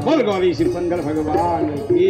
बोल गौरी श्री शंकर भगवान की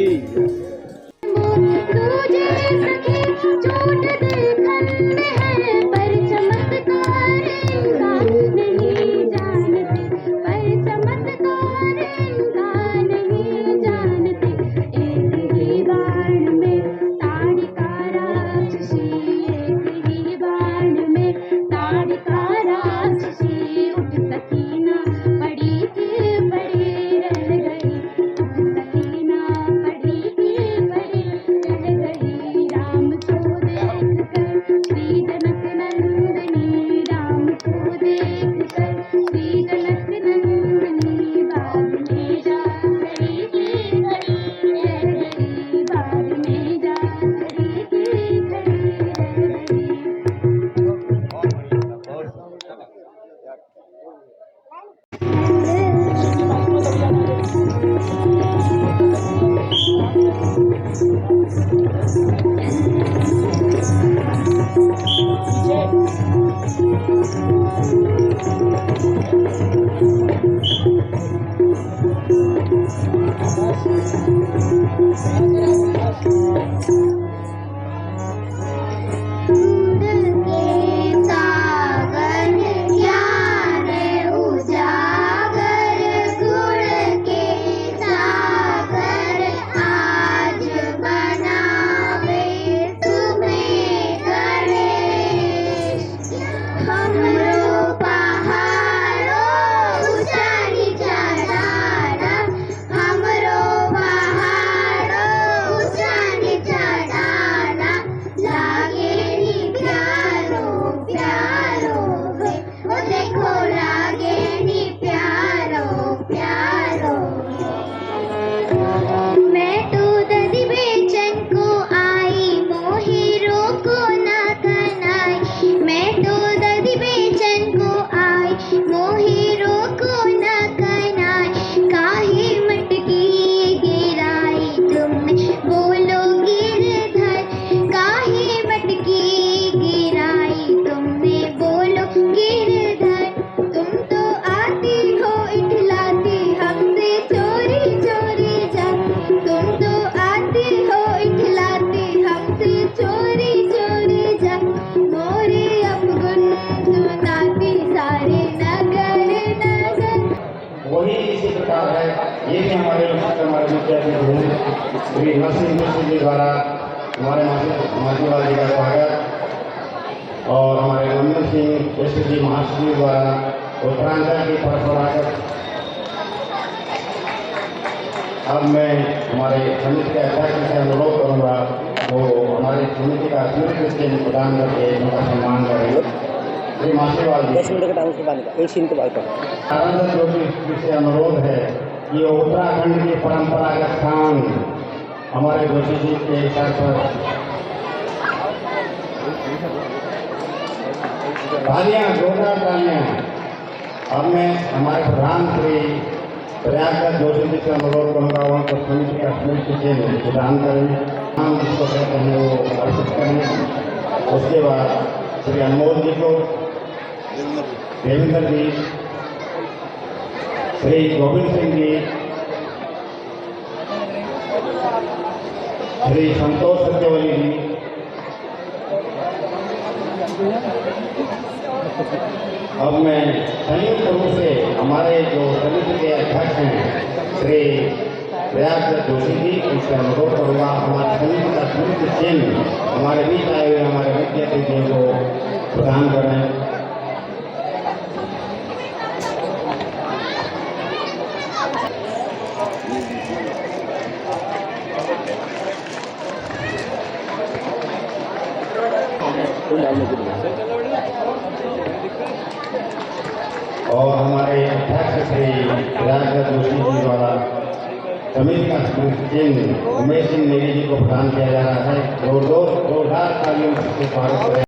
श्री नरसिंह मिश्र जी द्वारा हमारे मासीवाल जी का स्वागत और हमारे नंदन सिंह मिश्र जी महाश्री द्वारा उत्तरांचल की परंपरागत। अब मैं हमारे समिति के अध्यक्ष से अनुरोध करूँगा वो हमारी समिति का स्मृति चिन्ह प्रदान करके उनका सम्मान करेंगे। श्री मासीवाल जी 10 मिनट का टाइम एक सीन के बाद जोशी से अनुरोध है कि उत्तराखंड की परंपरागत स्थान हमारे जोशी जी के सर पर तालियां, जोरदार तालियां। अब मैं हमारे प्रधान श्री प्रयागराज जोशी जी से अनुरोध करूँगा उनको समिति का स्मृति चिन्ह प्रदान करें, हम जिसको कहते हैं वो अर्पित करें। उसके बाद श्री अनमोल जी को, देवेंद्र जी, श्री गोविंद सिंह जी, श्री संतोष सत्यवली जी, अब मैं संयुक्त रूप से हमारे जो समिति के अध्यक्ष हैं श्री प्रयागराज जोशी जी, उनसे अनुरोध करूँगा हमारे समिति का स्मृति चिन्ह हमारे बीच आए हुए हमारे मुख्य अतिथियों को प्रदान करें। और हमारे अध्यक्ष श्री प्रयागराज जोशी जी द्वारा समिति का स्मृति चिन्ह उमेश सिंह नेगी जी को प्रदान किया जा रहा है। जोरदार तालियों से स्वागत करें।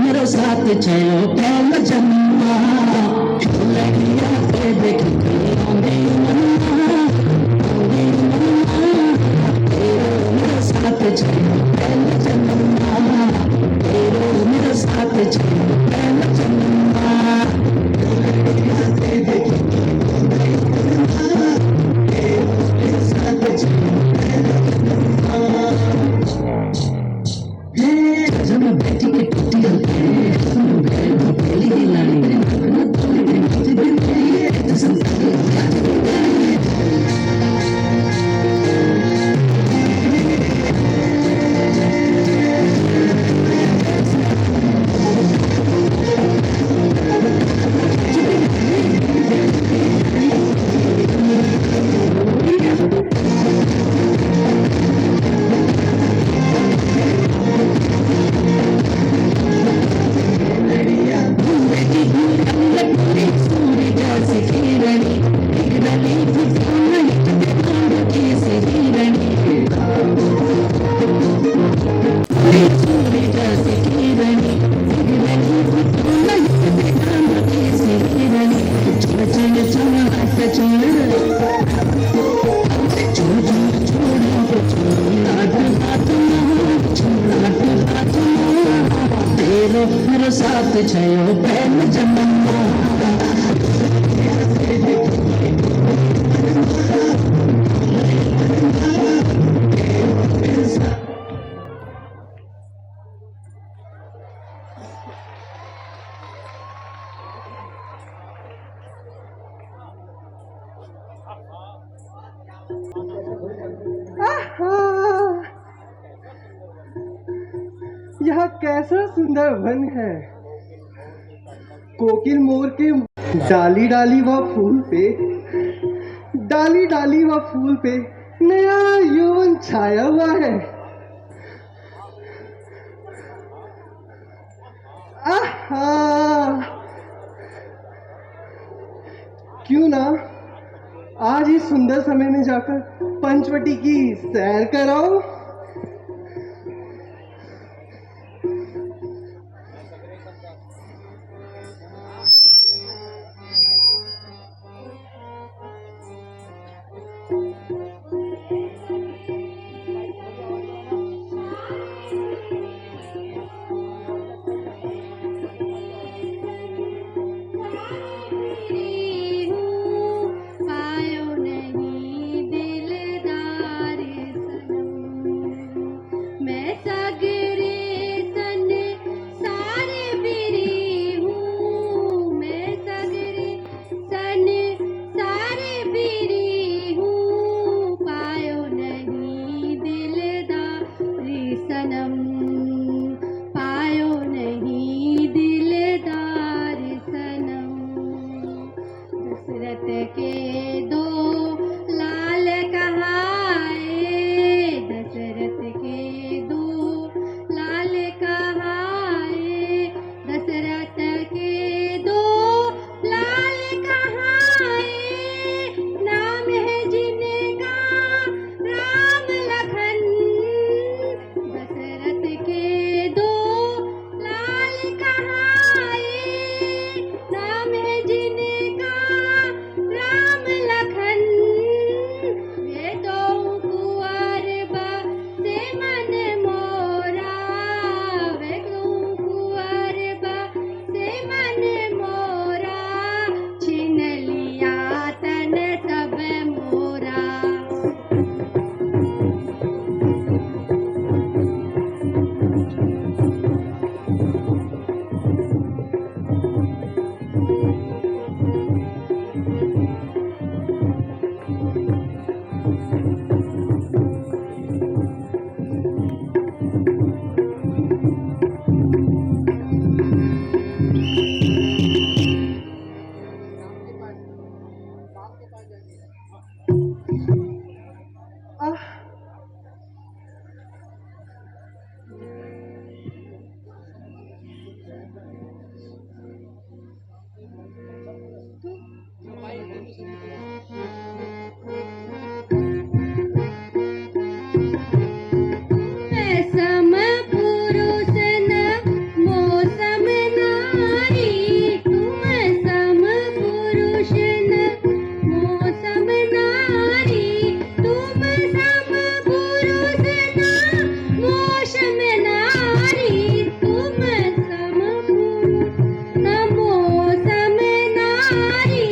मेरे साथ चलो पहला जन्मा लड़िया पे देख के आंधी मेरे साथ चलो पहला जन्मा मेरे साथ चलो पहला जन्मा लड़िया पे देख के मेरे साथ चलो पहला जन्मा बेटी के मेरे साथ छयो पहला जन्मा यह कैसा सुंदर वन है। कोकिल मोर के डाली डाली व फूल पे, डाली डाली व फूल पे नया यौवन छाया हुआ है। आहा, क्यों ना आज इस सुंदर समय में जाकर पंचवटी की सैर कराओ। सम पुरुष न मौसम नारी, तुम सम पुरुष न मौसम नारी, तुम सम पुरुष न मौसम नारी, तुम सम पुरुष न मौसम नारी।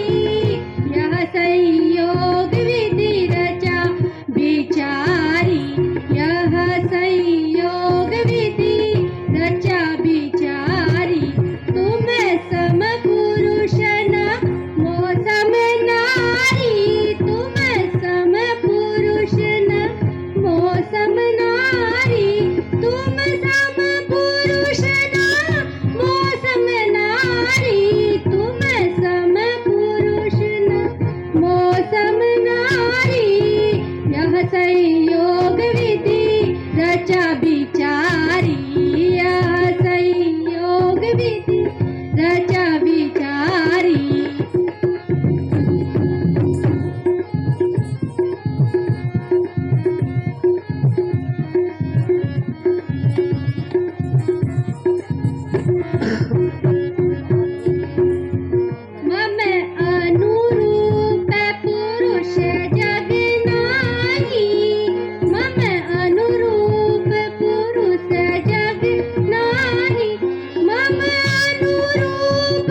यह संयोग विधि रचा विचारी, यह संयोग विधि रचा विचारी, तुम सम पुरुष न मौसम नारी, तुम सम पुरुष न मौसम नारी, तुम सम पुरुष न मौसम नारी, तुम सम पुरुष न मौसम नारी। यह संयोग विधि रचा विचारी, यह संयोग विधि रचा विचारी। मम अनुरूप पुरुष जग नाही, मम अनुरूप पुरुष जग नाही, मम अनुरूप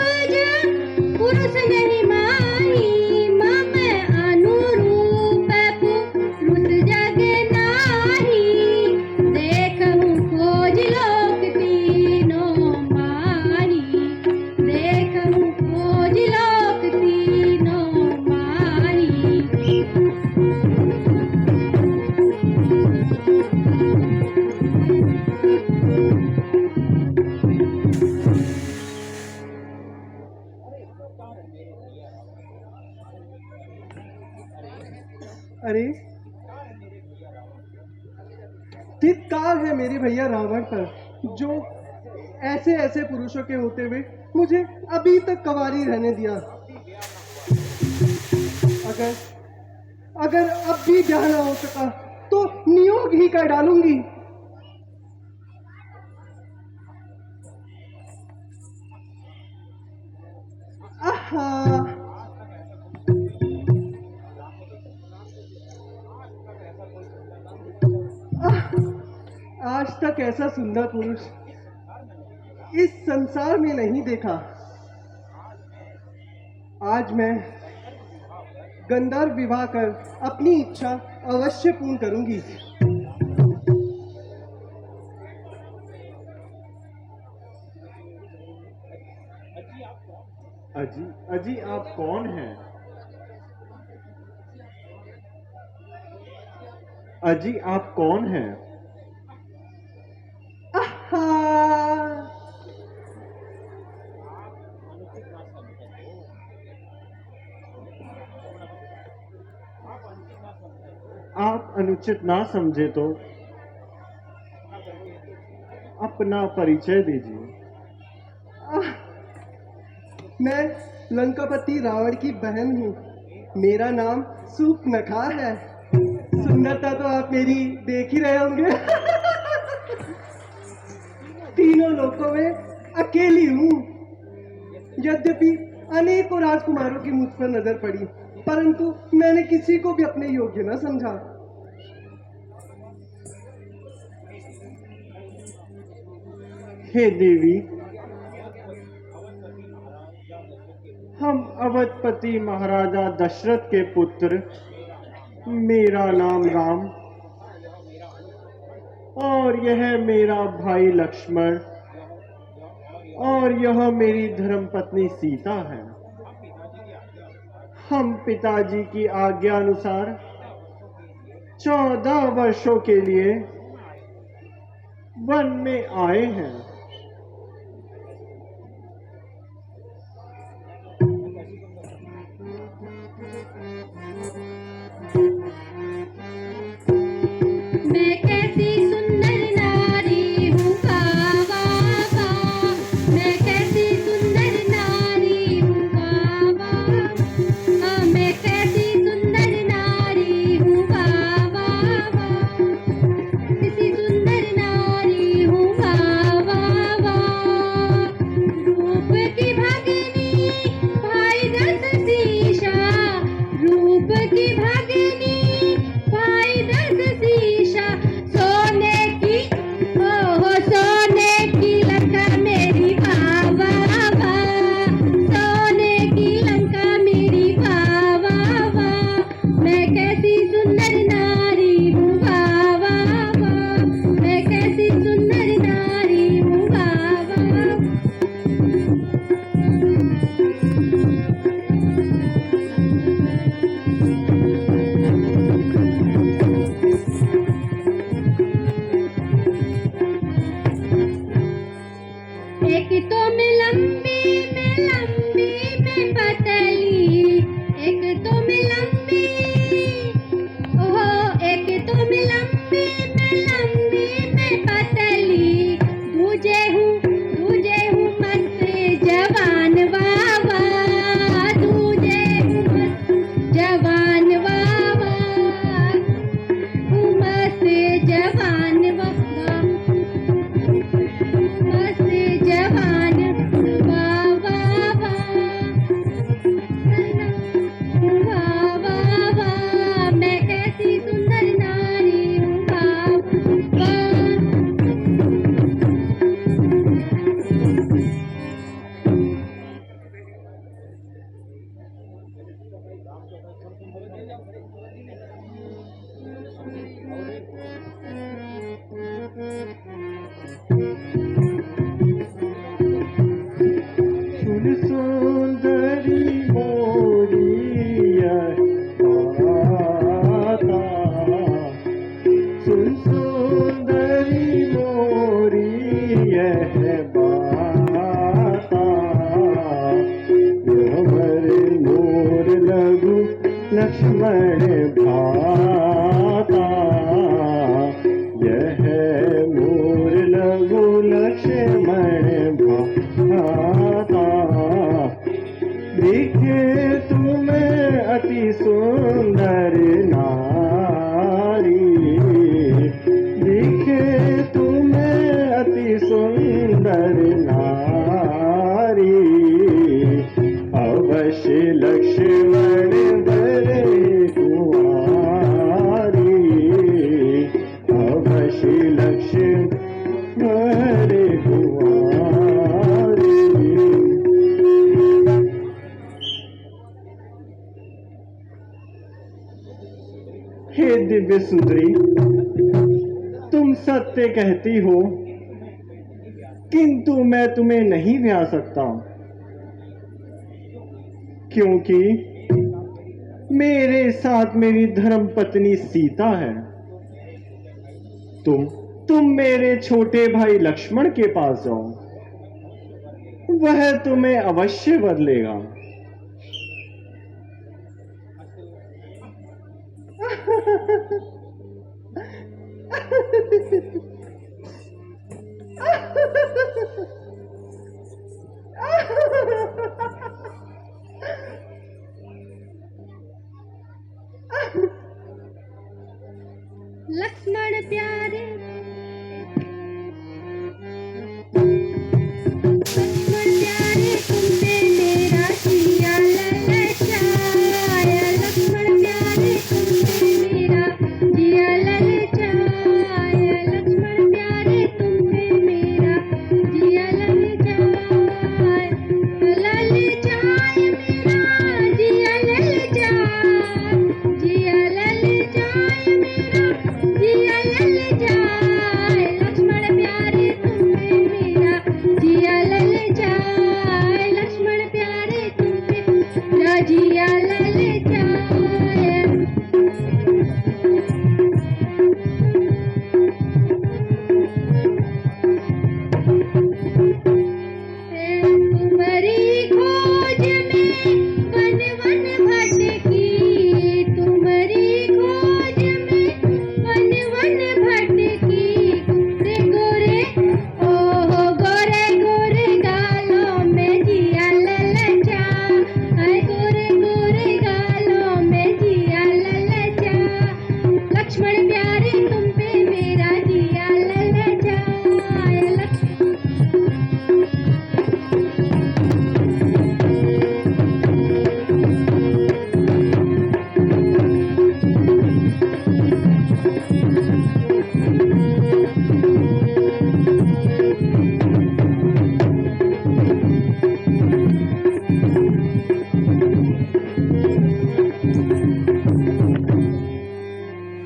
पुरुष नहीं माही, मम अनुरूप पुरुष जग नाही। देखहु खोज लोक तीनों माही, देखहु खोज लोक तीनों माही। अरे धिक्कार है मेरे भैया रावण पर, जो ऐसे ऐसे पुरुषों के होते हुए मुझे अभी तक कवारी रहने दिया। अगर अगर अब भी ब्याह ना हो सका तो नियोग ही कर डालूंगी। आहा, आज तक ऐसा सुंदर पुरुष इस संसार में नहीं देखा। आज मैं गंधर्व विवाह कर अपनी इच्छा अवश्य पूर्ण करूंगी। अजी अजी आप कौन हैं? अजी आप कौन हैं? आहा, आप अनुचित ना समझे तो अपना परिचय दीजिए। मैं लंकापति रावण की बहन हूँ। मेरा नाम सूर्पनखा है। सुंदरता तो आप मेरी देख ही रहे होंगे। तीनों लोकों में अकेली हूँ। यद्यपि अनेकों राजकुमारों की मुझ पर नजर पड़ी, परंतु मैंने किसी को भी अपने योग्य न समझा। हे देवी, हम अवधपति महाराजा दशरथ के पुत्र, मेरा नाम राम और यह मेरा भाई लक्ष्मण और यह मेरी धर्मपत्नी सीता है। हम पिताजी की आज्ञा अनुसार 14 वर्षों के लिए वन में आए हैं। मैं कैसी सुंदर नारी हूँ बाबा, मैं कैसी सुंदर नारी हूँ बाबा, मैं कैसी सुंदर नारी हूँ बाबा, किसी सुंदर नारी लंबी मैं पतली, दूजे हूँ मस्त जवान वावा, दूजे हूँ मस्त जवान वावा, हूँ मस्त जवान वावा, मस्त जवान वावा, वाह वाह वाह, मैं कैसी सुंदर नारी हूँ, वाह वाह। सुन सुंदरी मोरिया बाता, सुन सुंदरी मोरिया बाता, हमर मोर लघु लक्ष्मण भाता, यह मोर लघु लक्ष्मण भाता, दिखे तुम्हें अति सुंदर नारी, दिखे तुम्हें अति सुंदर नारी, अवश्य लक्ष्मण बरे कुंवारी, अवश्य लक्ष्मण बरे कुंवारी। हे दिव्य सुंदरी, तुम सत्य कहती हो, किंतु मैं तुम्हें नहीं ब्याह सकता, क्योंकि मेरे साथ मेरी धर्म पत्नी सीता है। तुम मेरे छोटे भाई लक्ष्मण के पास जाओ, वह तुम्हें अवश्य बदलेगा। लक्ष्मण प्यारे, तुमने मेरा जिया ललचाया, लक्ष्मण प्यारे तुमने मेरा जिया ललचाया, लक्ष्मण प्यारे तुमने मेरा जिया ललचाया, ललचाया मेरा जिया ललचाया, जिया ललचाया मेरा जिया ललचाए, लक्ष्मण प्यारे तुमने मेरा जिया ललचाए, लक्ष्मण प्यारे तुमने मेरा जिया ललचाए। तुम्हारी खोज में वन वन भटकी, तुम्हारी खोज में वन वन भटकी, गोरे गोरे ओहो गोरे गोरे गालों में जिया ललचा, हाय गोरे गोरे गालों में जिया ललचा, लक्ष्मण प्यारे तुम पे मेरा जिया ललचा,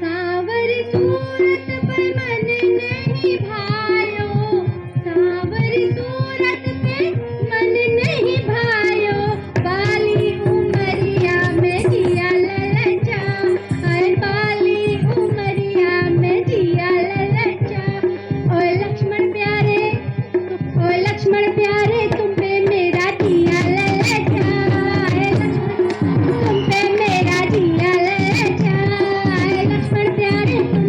सावरी सूरत पर मन नहीं भायो, सावरी सूरत पे मन नहीं भायो, बाली उमरिया में जिया ललचा, हाय बाली उमरिया में जिया ललचा, ओए लक्ष्मण प्यारे, ओए लक्ष्मण प्यारे तुम पे मेरा जिया ललचा, हाय लक्ष्मण तुम पे मेरा जिया ललचा, हाय लक्ष्मण प्यारे तुम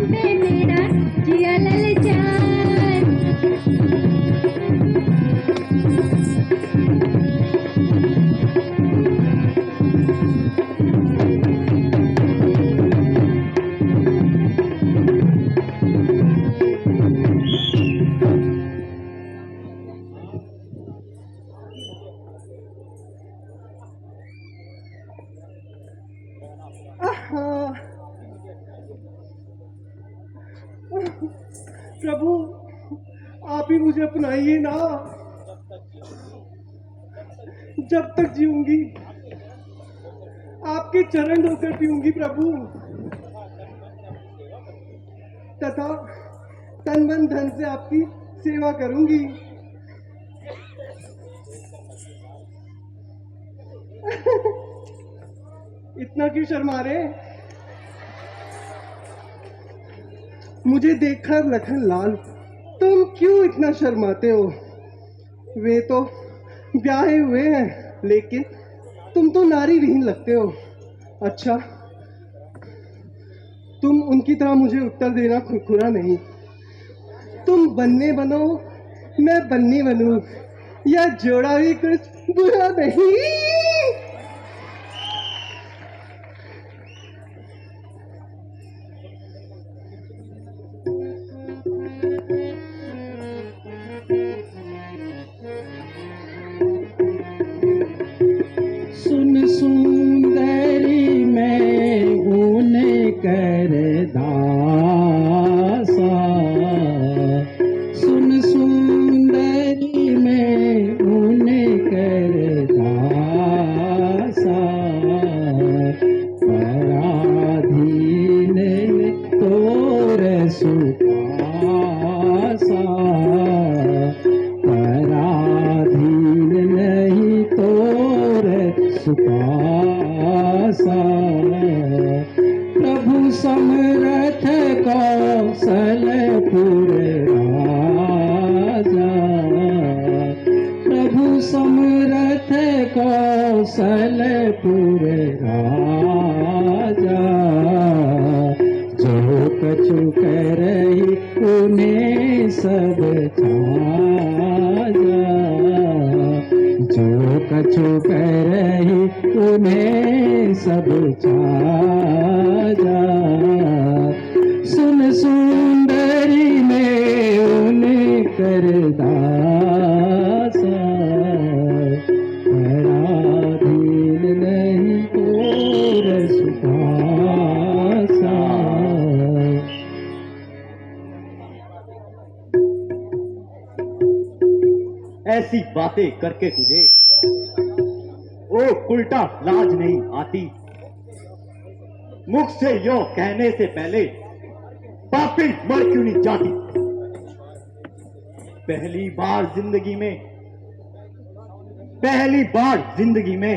आहा, प्रभु आप ही मुझे अपनाइए ना। जब तक जीऊंगी आपके चरण धोकर पीऊंगी प्रभु, तथा तन मन धन से आपकी सेवा करूंगी। इतना क्यों शर्मा रहे? मुझे देखकर लखन लाल तुम क्यों इतना शर्माते हो? वे तो ब्याहे हुए हैं, लेकिन तुम तो नारी विहीन लगते हो। अच्छा, तुम उनकी तरह मुझे उत्तर देना खुरखुरा नहीं। तुम बनने बनो, मैं बननी बनूं, यह जोड़ा भी कुछ बुरा नहीं। सुन सुंदरी में गुण कर दासा, सुन सुंदरी में गुण कर दासा, पराधीन तोर सुपासा, पराधीन नहीं तोर सुपासा, प्रभु समरथ कौशलपुर राजा, प्रभु समरथ कौशलपुर राजा, जो कछु करहि उन्हें सब छाजा, जो कछु करहि उन्हें सब छाजा, सुन सुंदरी में उन्हें कर दासा, पराधीन नहीं तोर सुपासा। ऐसी बातें करके तुझे ओ उल्टा लाज नहीं आती? मुख से यो कहने से पहले पापी मर क्यों नहीं जाती? पहली बार जिंदगी में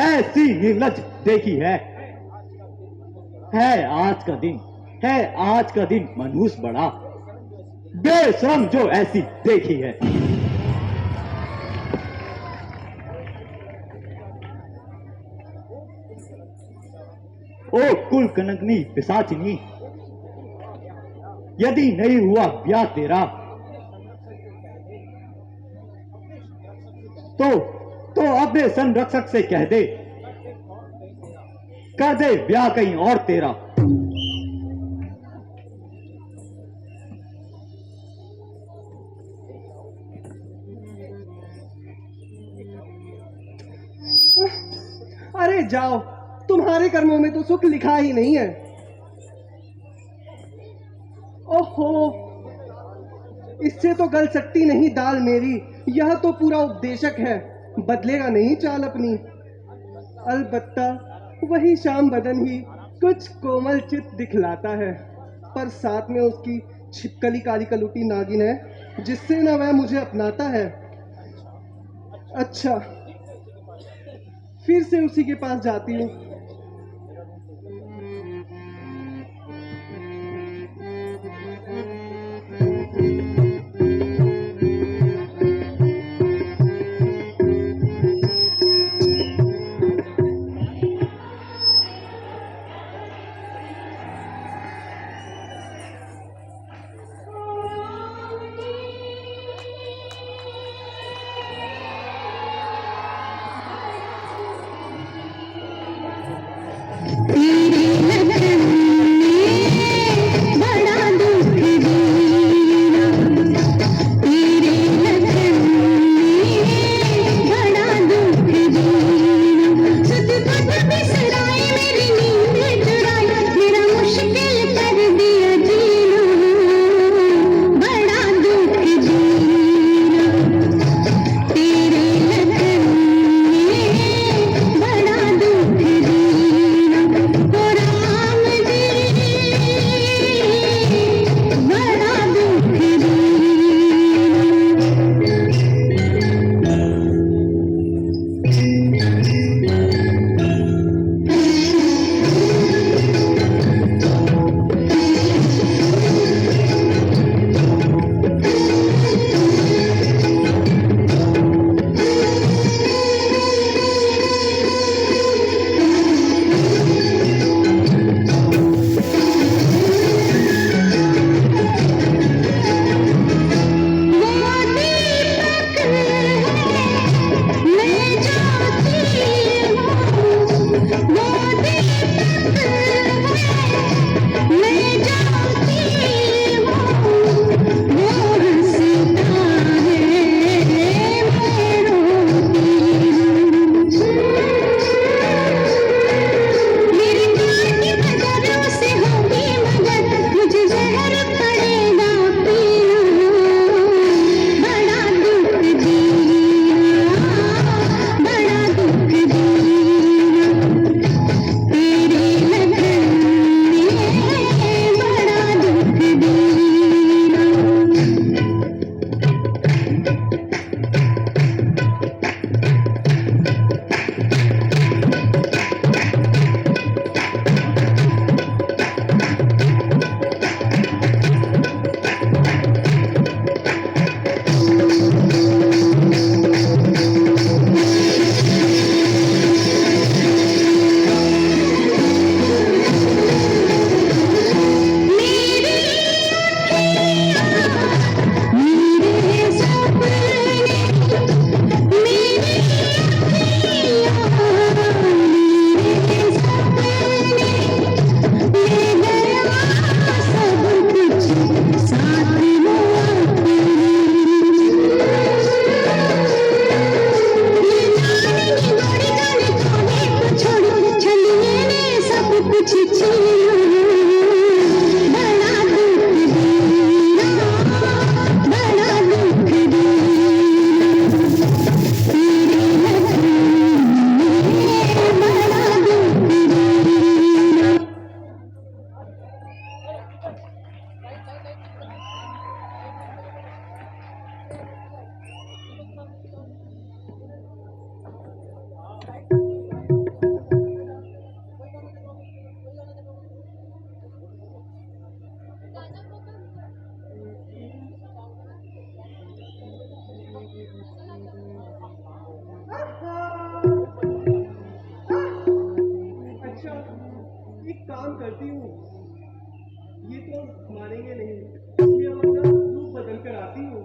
ऐसी निर्लज देखी है आज का दिन मनहूस बड़ा बेशरम जो ऐसी देखी है। ओ कुल कनकनी पिशाचिनी, यदि नहीं हुआ ब्याह तेरा तो अपने संरक्षक से कह दे, कर दे ब्याह कहीं और तेरा। अरे जाओ, तुम्हारे कर्मों में तो सुख लिखा ही नहीं है। ओहो, इससे तो गल सकती नहीं दाल मेरी। यह तो पूरा उपदेशक है, बदलेगा नहीं चाल अपनी। अलबत्ता वही श्याम बदन ही कुछ कोमल चित दिखलाता है, पर साथ में उसकी छिपकली काली कलूटी नागिन है, जिससे ना वह मुझे अपनाता है। अच्छा, फिर से उसी के पास जाती हूँ। अच्छा, एक काम करती हूँ, ये तो मानेंगे नहीं, इसलिए अब अपना रूप बदल कर आती हूँ।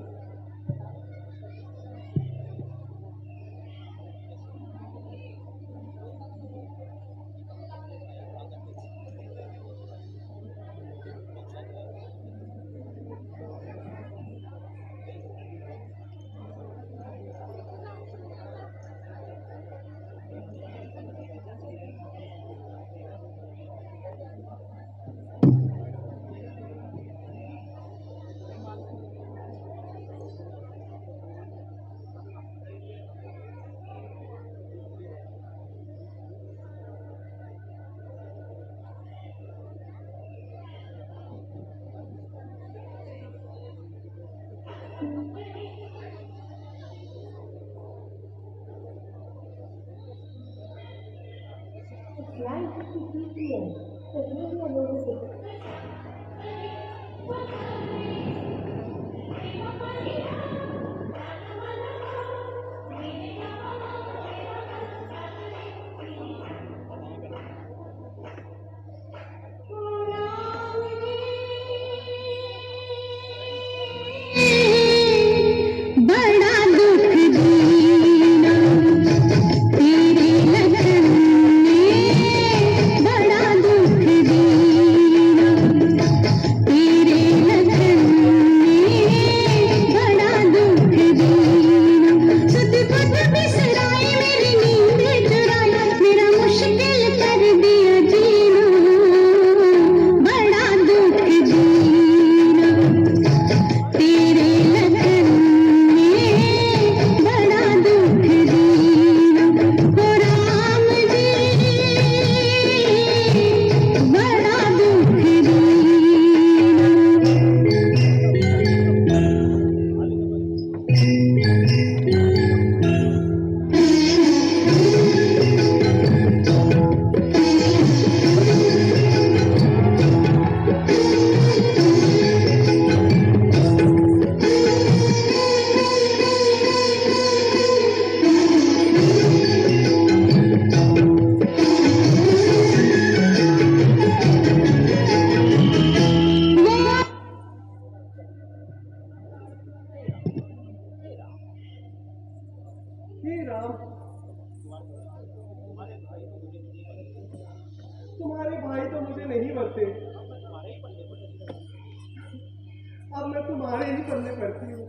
बड़ा दुख दीना तेरे लगन में, बड़ा दुख दीना तेरे लगन में, बड़ा दुख दीना। सुध बुध बिसराए मेरी नींद चुराई, मेरा मुश्किल कर दिया जीना, बड़ा दुख दीना तेरे लगन में, बड़ा दुख दीना। ओ राम जी, बड़ा दुख दीना। हे राम, तुम्हारे भाई तो मुझे नहीं बरते, अब मैं तुम्हारे ही पल्ले पड़ती हूँ।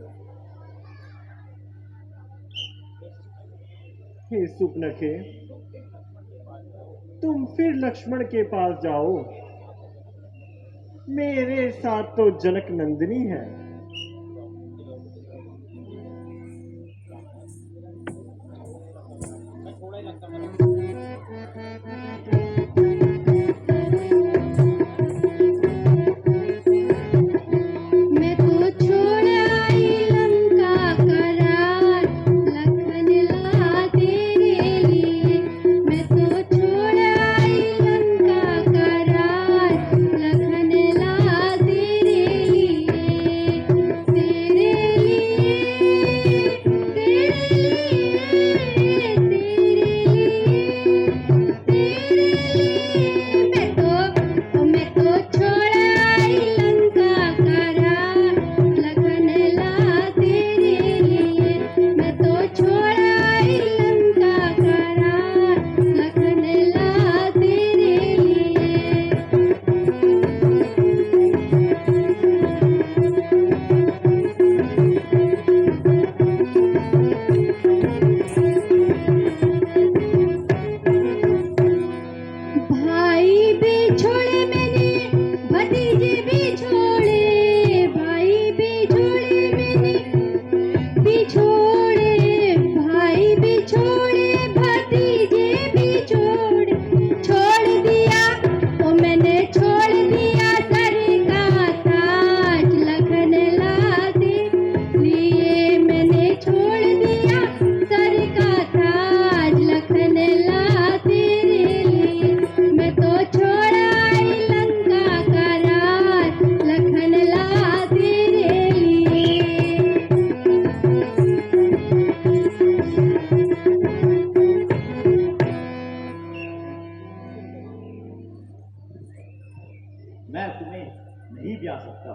हे सुपनखे, तुम फिर लक्ष्मण के पास जाओ, मेरे साथ तो जनक नंदिनी है। मैं तो छोड़ आई लंका करार, लखन ला तेरे लिए। मैं तो छोड़ आई लंका करार, लखन नहीं ब्याह सकता।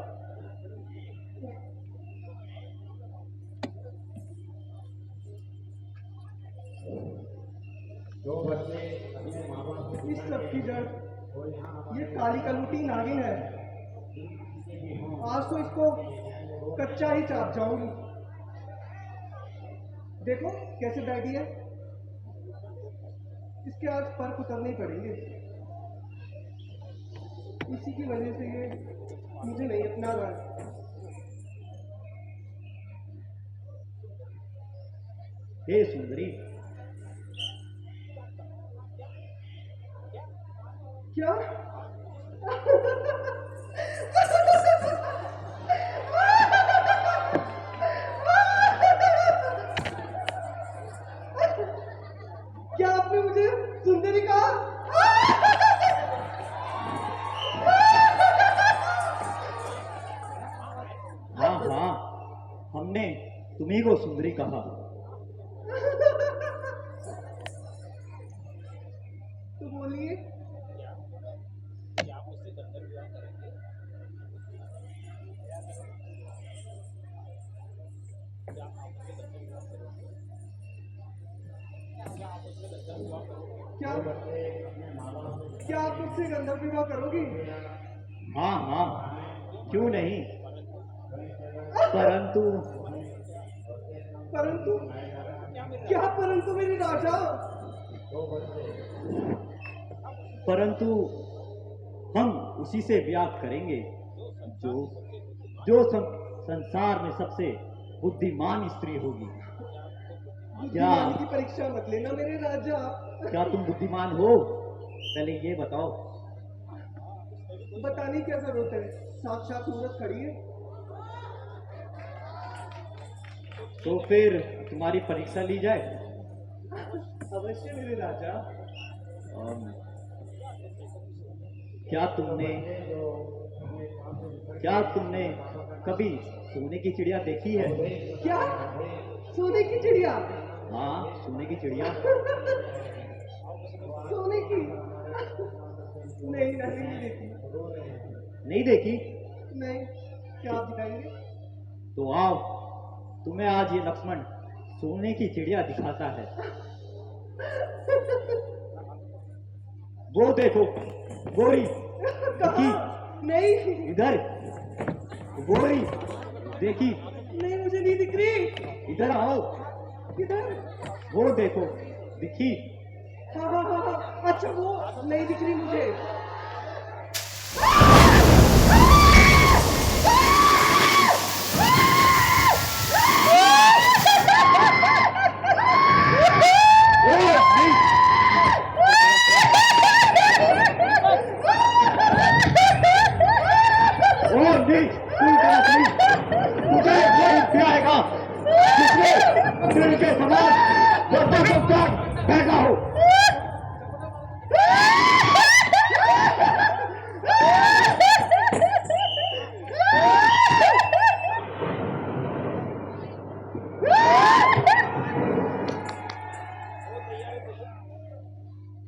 इस सब की जड़ ये काली कलूटी नागिन है। आज तो इसको कच्चा ही चाप जाऊंगी। देखो कैसे बैठी है। इसके आज पर उतरने पड़ेंगे। इसी की वजह से ये मुझे नहीं अपना रहा है। हे सुंदरी, क्या? क्या आपने मुझे सुंदरी कहा? हाँ हाँ, हमने तुम्ही को सुंदरी कहा। तो बोलिए। क्या क्या आप मुझसे गंधर्व विवाह करोगी? हाँ हाँ, क्यों नहीं, परंतु परंतु क्या परंतु मेरे राजा? परंतु हम उसी से ब्याह करेंगे जो जो संसार में सबसे बुद्धिमान स्त्री होगी। बुद्धिमानी की परीक्षा मत लेना मेरे राजा। क्या तुम बुद्धिमान हो? पहले ये बताओ। बताने की क्या जरूरत है, साक्षात मूरत खड़ी है। तो फिर तुम्हारी परीक्षा ली जाए। अवश्य मेरे राजा। क्या तुमने कभी सोने की चिड़िया देखी है? क्या? सोने की चिड़िया? हाँ, सोने की चिड़िया। सोने की? नहीं नहीं देखी। नहीं देखी? नहीं। क्या आप दिखाएंगे? तो आओ, तुम्हें आज ये लक्ष्मण सोने की चिड़िया दिखाता है। वो देखो, गोरी देखी? नहीं इधर गोरी देखी? नहीं, मुझे नहीं दिख रही। इधर आओ, किधर? वो देखो, दिखी? हाँ हाँ हाँ हाँ, अच्छा वो नहीं दिख रही मुझे।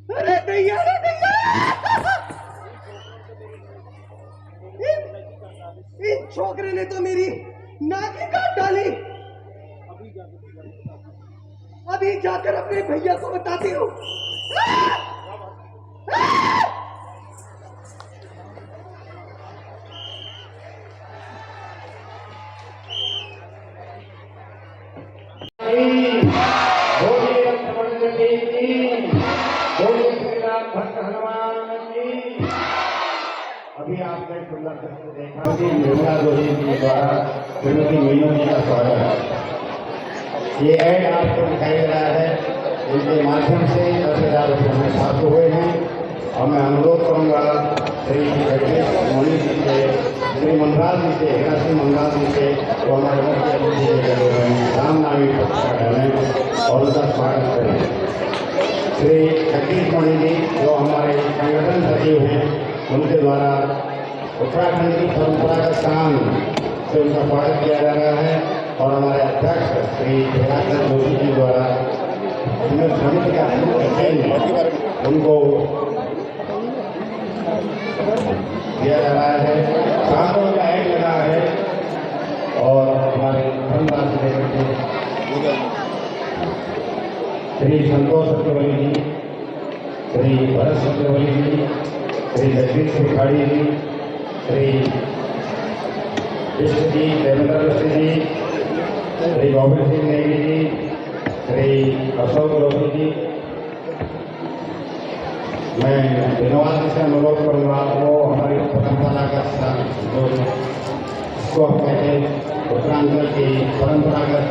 अरे दैया, अरे दैया! इन छोकरे ने तो मेरी नाक ही काट डाली। अभी जाकर अपने भैया को बताती हूँ। अभी आपने सुंदर दृश्य देखा कि निर्मला जोशी जी द्वारा श्रीमती मीनू जी का स्वागत है। ये ऐड आपको दिखाई दे रहा है, इनके माध्यम से 10,000 रुपये हमें प्राप्त हुए हैं और मैं अनुरोध करूँगा श्री जगदीश मोनी जी से, श्री मनराज जी से, हेरा सिंह मनराज जी से, वो हमारे मुख्य अतिथि के रूप में रामनामी पत्र डालें और उनका स्वागत करें। श्री जगदीश मोनी जी जो हमारे संगठन सचिव हैं, उनके द्वारा उत्तराखंड की परंपरागत काम से उनका स्वागत किया जा रहा है और हमारे अध्यक्ष श्री हेराचंद जोशी जी द्वारा समिति का उनको दिया जा रहा है। श्री संतोष सत्यवली जी, श्री भरत सत्यवली जी, श्री जगदीश त्रिपाठी जी, श्री कृष्ण जी, देवेंद्र कृष्ण जी, श्री गोविंद सिंह नेगी जी, श्री अशोक जोशी जी। मैं धन्यवाद से अनुरोध करूँगा वो हमारी परंपरा का जो इसको हम कहते हैं उत्तरांचल की परंपरागत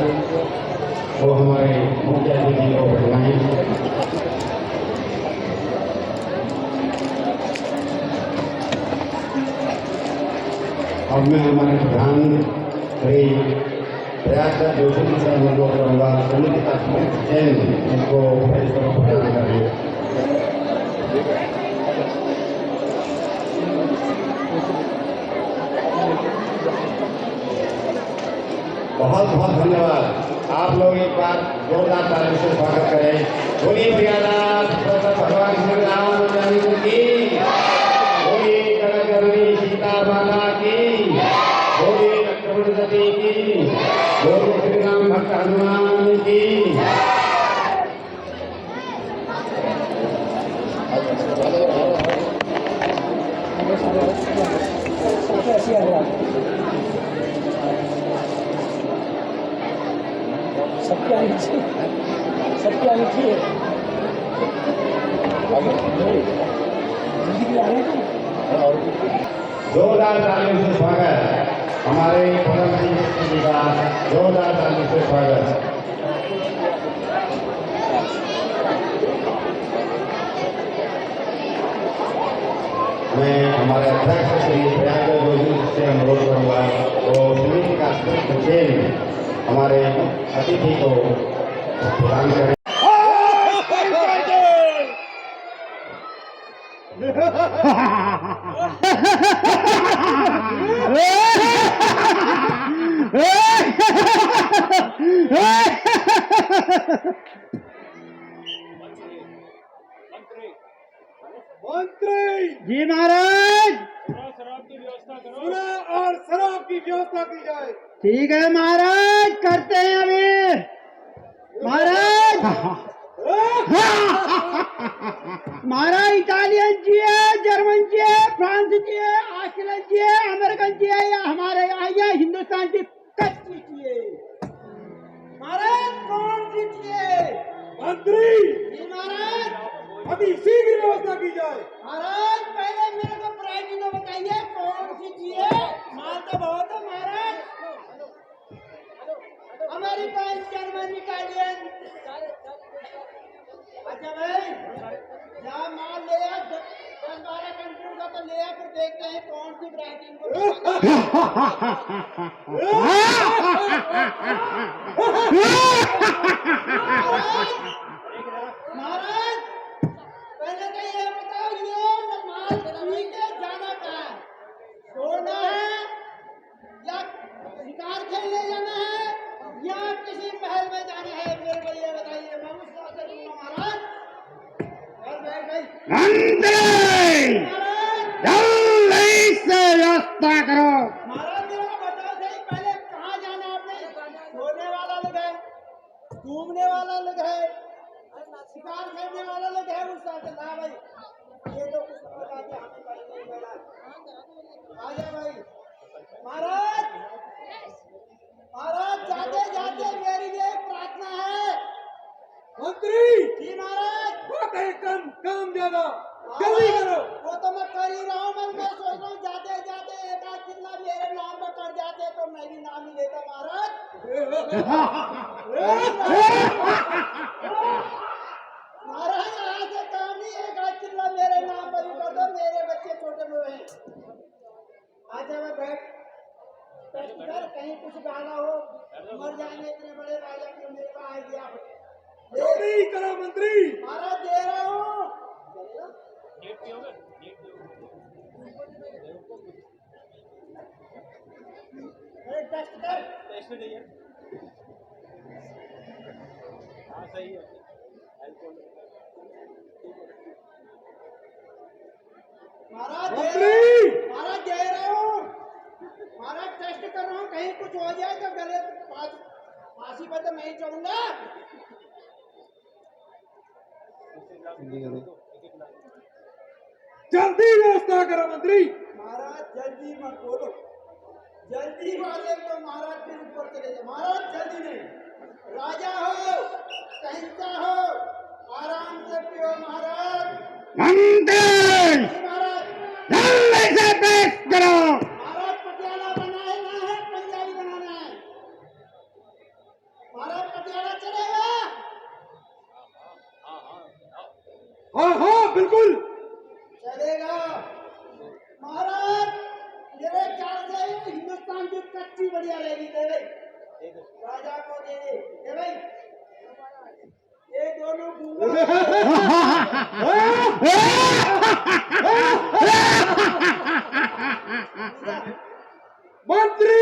वो हमारे मुख्य अतिथि को बताएं। अब मैं हमारे प्रधान श्री प्रयागराज जोशी जी से अनुरोध करूँगा समिति का चयन उनको प्रदान करें। बहुत बहुत धन्यवाद। आप लोग एक बार जोरदार ताली से स्वागत करें। बोलिए प्रियादास भगवान श्री रामचंद्र की, बोलिए जगदम्बे सीता माता की, बोलिए लक्ष्मण सती की, बोलिए श्री राम भक्त हनुमान की। जोरदार ताली से स्वागत हमारे परम सिंह जी का, जोरदार ताली से स्वागत। मैं हमारे अध्यक्ष श्री प्रयागराज जोशी से अनुरोध करूँगा वो समिति का चयन हमारे अतिथि को प्रदान करें। मंत्री जी महाराज। सुना और शराब की व्यवस्था की जाए। ठीक है महाराज, करते हैं अभी महाराज। महाराज इटालियन चाहिए, जर्मन चाहिए, फ्रांस चाहिए, ऑस्ट्रेलियन चाहिए, अमेरिकन चाहिए या हमारे यहाँ या हिंदुस्तान की कच्ची चाहिए? महाराज कौन सी चाहिए? मंत्री जी महाराज। अभी शीघ्र व्यवस्था की जाए। महाराज पहले मेरे को प्राइस तो बताइए कौन सी चाहिए? माल तो बहुत है महाराज। American, German, Italian. अच्छा भाई, यहाँ माल ले आ, 10-12 कंट्री का तो ले आ, फिर देखते हैं कौन सी वैरायटी महाराज पहले तो ये बताओ, ये माल ठीक है, जाना कहाँ है? छोड़ना है या शिकार खेलने जाना है या किसी महल में जाना है? मेरे को ये बताइए, मैं उस बात से दूंगा महाराज। और बैठ भाई जल्दी से व्यवस्था करो। महाराज मेरे को बताओ सही, पहले कहाँ जाना है आपने? सोने वाला लोग है, घूमने वाला लोग है, शिकार करने वाला लोग है, उस साथ ना भाई ये तो कुछ बताते हमें पहले नहीं बोला। आ जा भाई महाराज। महाराज जाते जाते मेरी ये एक प्रार्थना है। मंत्री जी महाराज। बहुत है काम ज्यादा, जल्दी करो। वो तो मैं कर ही रहा हूँ, मैं सोच रहा हूँ जाते जाते एक आध चिल्ला मेरे नाम पर कर जाते तो मैं भी नाम ही लेता महाराज। महाराज यहाँ से काम नहीं, एक आध चिल्ला मेरे नाम पर भी कर दो, मेरे बच्चे छोटे हुए हैं। आजा मैं बैठ कर, कहीं कुछ गाना हो, मर जाएंगे इतने बड़े राजा के, मेरे को आइडिया जल्दी करो मंत्री। महाराज दे रहा हूँ। टेस्ट कर। सही है। महाराज महाराज दे रहा हूँ। महाराज टेस्ट कर रहा हूँ, कहीं कुछ हो जाए तो गले फांसी पर तो मैं ही चढ़ूंगा। जल्दी व्यवस्था करो मंत्री। महाराज जल्दी मत बोलो, जल्दी वाले तो महाराज के ऊपर चले जाओ। महाराज जल्दी नहीं, राजा हो सहनता हो, आराम से पियो महाराज। मंत्री महाराज जल्दी से पेश करो। महाराज पटियाला बनाना है, पंजाबी बनाना है। महाराज पटियाला चलेगा? हाँ हाँ बिल्कुल चलेगा। महाराज मेरे ख्याल से हिंदुस्तान की कच्ची बढ़िया रहेगी। दे भाई राजा को दे भाई, ये दोनों मंत्री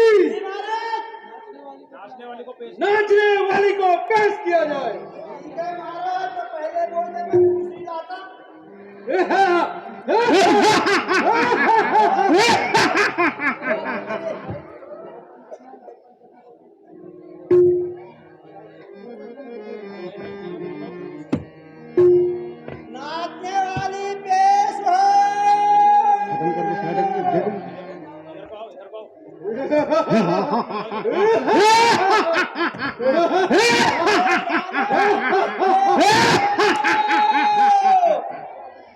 नाचने वाली को पेश किया जाए। ठीक है महाराज, तो पहले बोलते मैं दूसरी लाता। नाचने वाली पेश हो।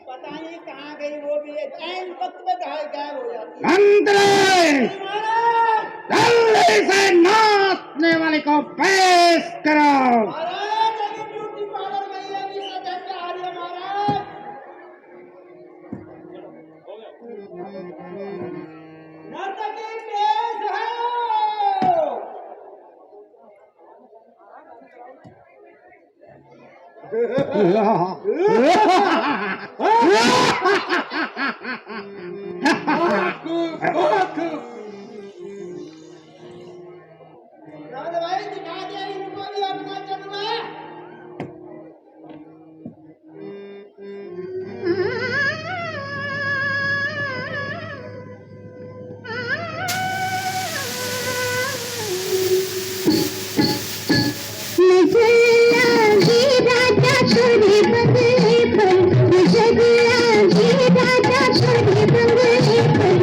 पता नहीं कहाँ गई वो भी, ऐन वक्त में गायब हो जाती है। मंत्री जल्दी से नाचने वाले को पेश करो। महाराज अभी ब्यूटी पार्लर गई है, भी सजन के आ रही है महाराज। नर्तकी पेश हो। राज भाई दिखा दे इनको भी अपना जलवा। राजा छोड़े बंगले पर, राजा छोड़े बंगले पर,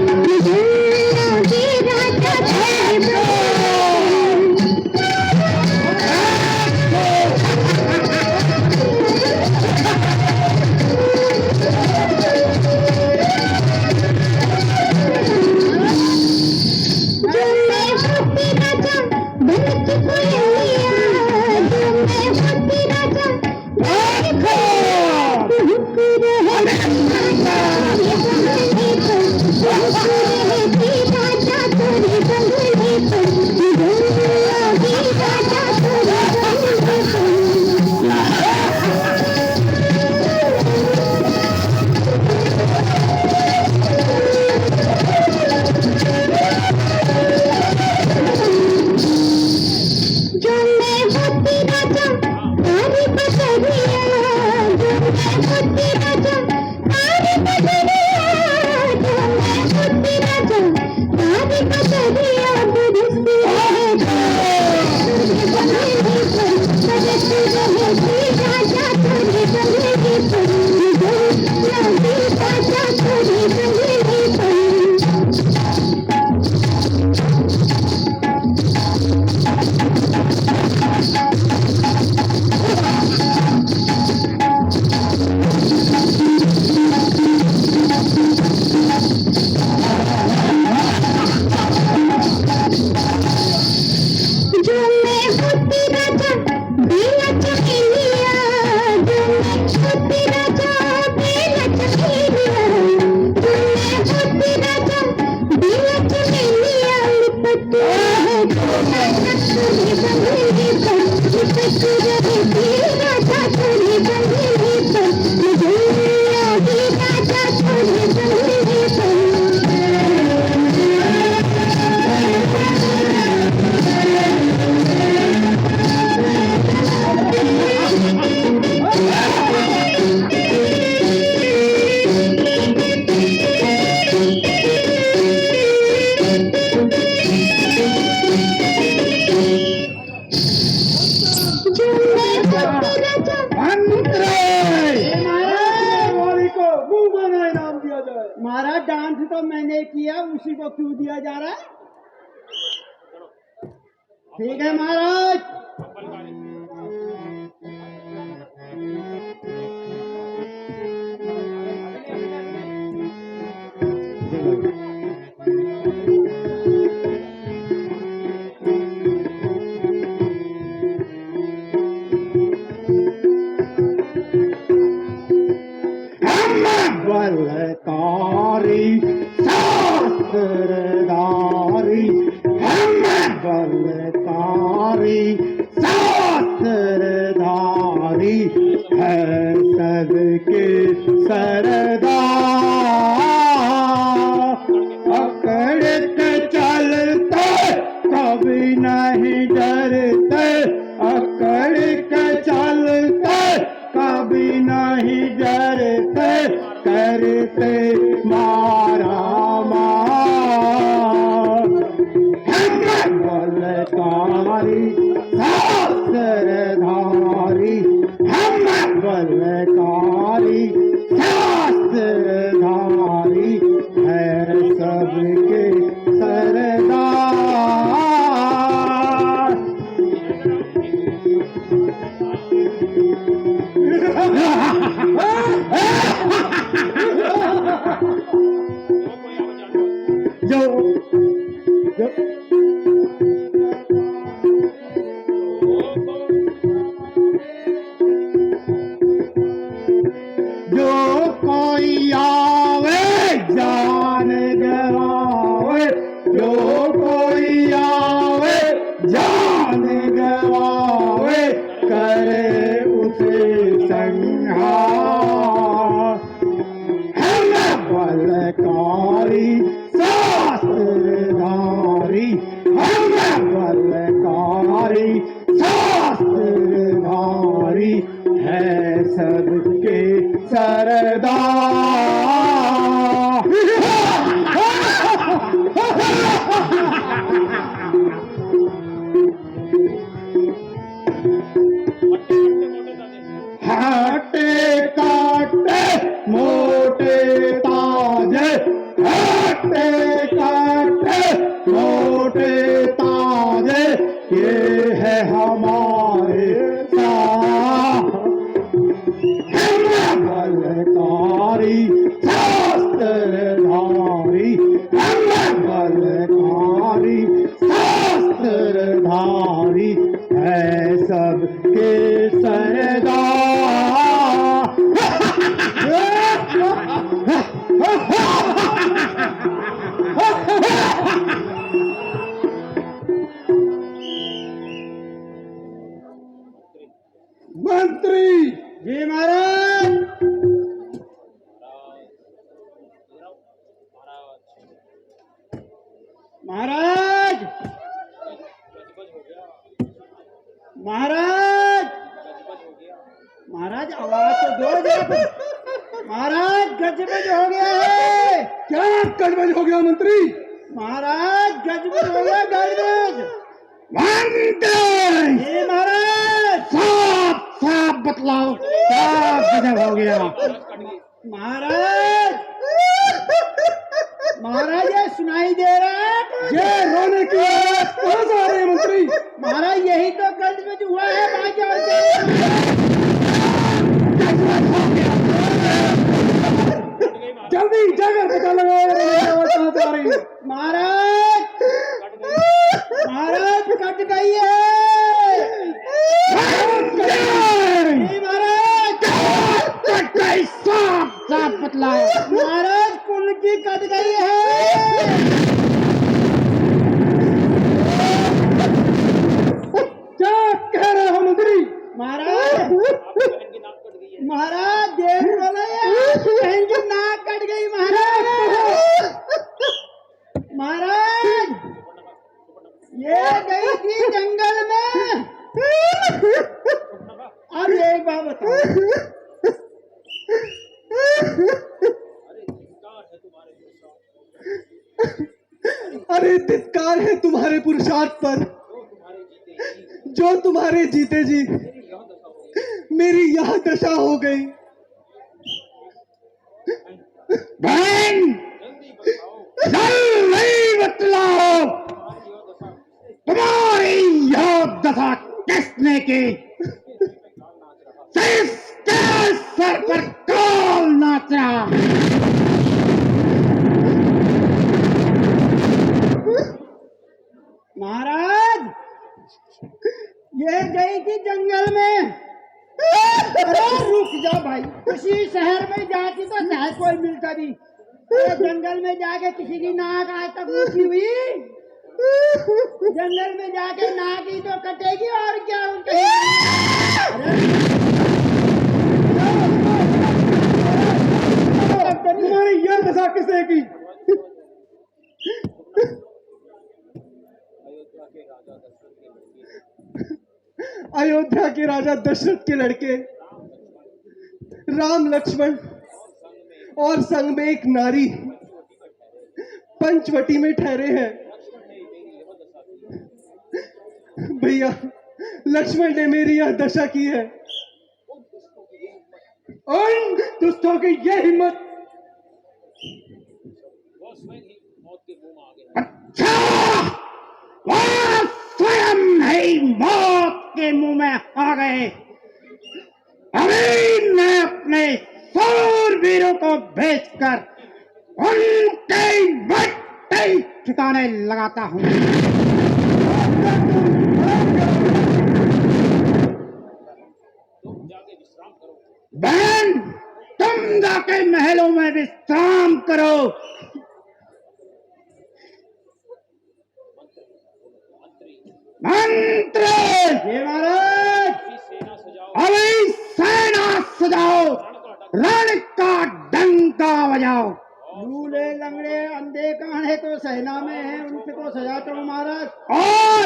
अर्ज तो मैंने किया, उसी को क्यों दिया जा रहा है? ठीक है महाराज। बलकारी शास्त्रधारी हम बलकारी शास्त्रधारी है सबके सरदार। अकड़ते चलते कभी नहीं डरते, अकड़ के चलते कभी नहीं डरते, करते मारा मार। हम बलकारी शास्त्रधारी, हम बलकारी शास्त्रधारी है सबके सरदार। जो कोई आवे जान गवावे, जो कोई आवे जान गवावे, करे उसे संहार। हम बलकारी शास्त्रधारी, हम बलकारी शास्त्रधारी है सबके सरदार। हटे काटे मोटे ताजे, हटे काटे मोटे ताजे, ये है हमारे साथ। हम बलकारी शास्त्रधारी, हम बलकारी शास्त्रधारी है सबके सरदार। मंत्री जी महाराज। महाराज, महाराज, महाराज आवाज तो दो जरा। महाराज गजबज हो गया है। क्या गड़बड़ हो गया मंत्री? महाराज गजबज हो गया, गजबज। मंत्री जी महाराज। साफ साफ बतलाओ, क्या गजब हो गया? महाराज, महाराज ये सुनाई दे रहा है, ये रोने की आवाज कहाँ से आ रही है मंत्री? महाराज यही तो गजबज हुआ है। बाजा जल्दी जाकर पता लगाओ रोने की आवाज कहाँ से आ रही है। महाराज, महाराज कट गई है। जी महाराज। साफ साफ बतलाओ। महाराज कुल की कट गई है। क्या कह रहे हो मंत्री? महाराज, महाराज देख बोला बहन की नाक कट गई। महाराज, महाराज ये गई थी जंगल में। अब एक बात बताओ, अरे धिक्कार है तुम्हारे पुरुषार्थ पर, जो तुम्हारे जीते जी मेरी यह दशा हो गई। बहन जल नहीं बतलाओ, तुम्हारी यह दशा किसने की? किसके सर पर काल नाचा? महाराज, ये गई थी जंगल में। अरे रुक जा भाई, किसी शहर में जाती तो शायद कोई मिलता भी। अरे जंगल में जाके किसी की नाक आज तक ऊंची हुई? जंगल में जाके नाक ही तो कटेगी और क्या उनके। तुम्हारी यह दशा किसने की? अयोध्या के राजा दशरथ के लड़के राम लक्ष्मण और संग में एक नारी पंचवटी में ठहरे हैं। भैया, लक्ष्मण ने मेरी यह दशा की है। उन दुष्टों की यह हिम्मत। अच्छा, वह स्वयं ही मौत के मुंह में आ गए। अभी मैं अपने शूरवीरों को भेजकर उनके मट्टी ठिकाने लगाता हूँ। बहन, तुम जाके महलों में विश्राम करो। मंत्री ये महाराज, अभी सेना सजाओ, रण का डंका बजाओ। लूले लंगड़े अंधे काने तो सेना में हैं, उनसे तो सजाता हूँ महाराज। और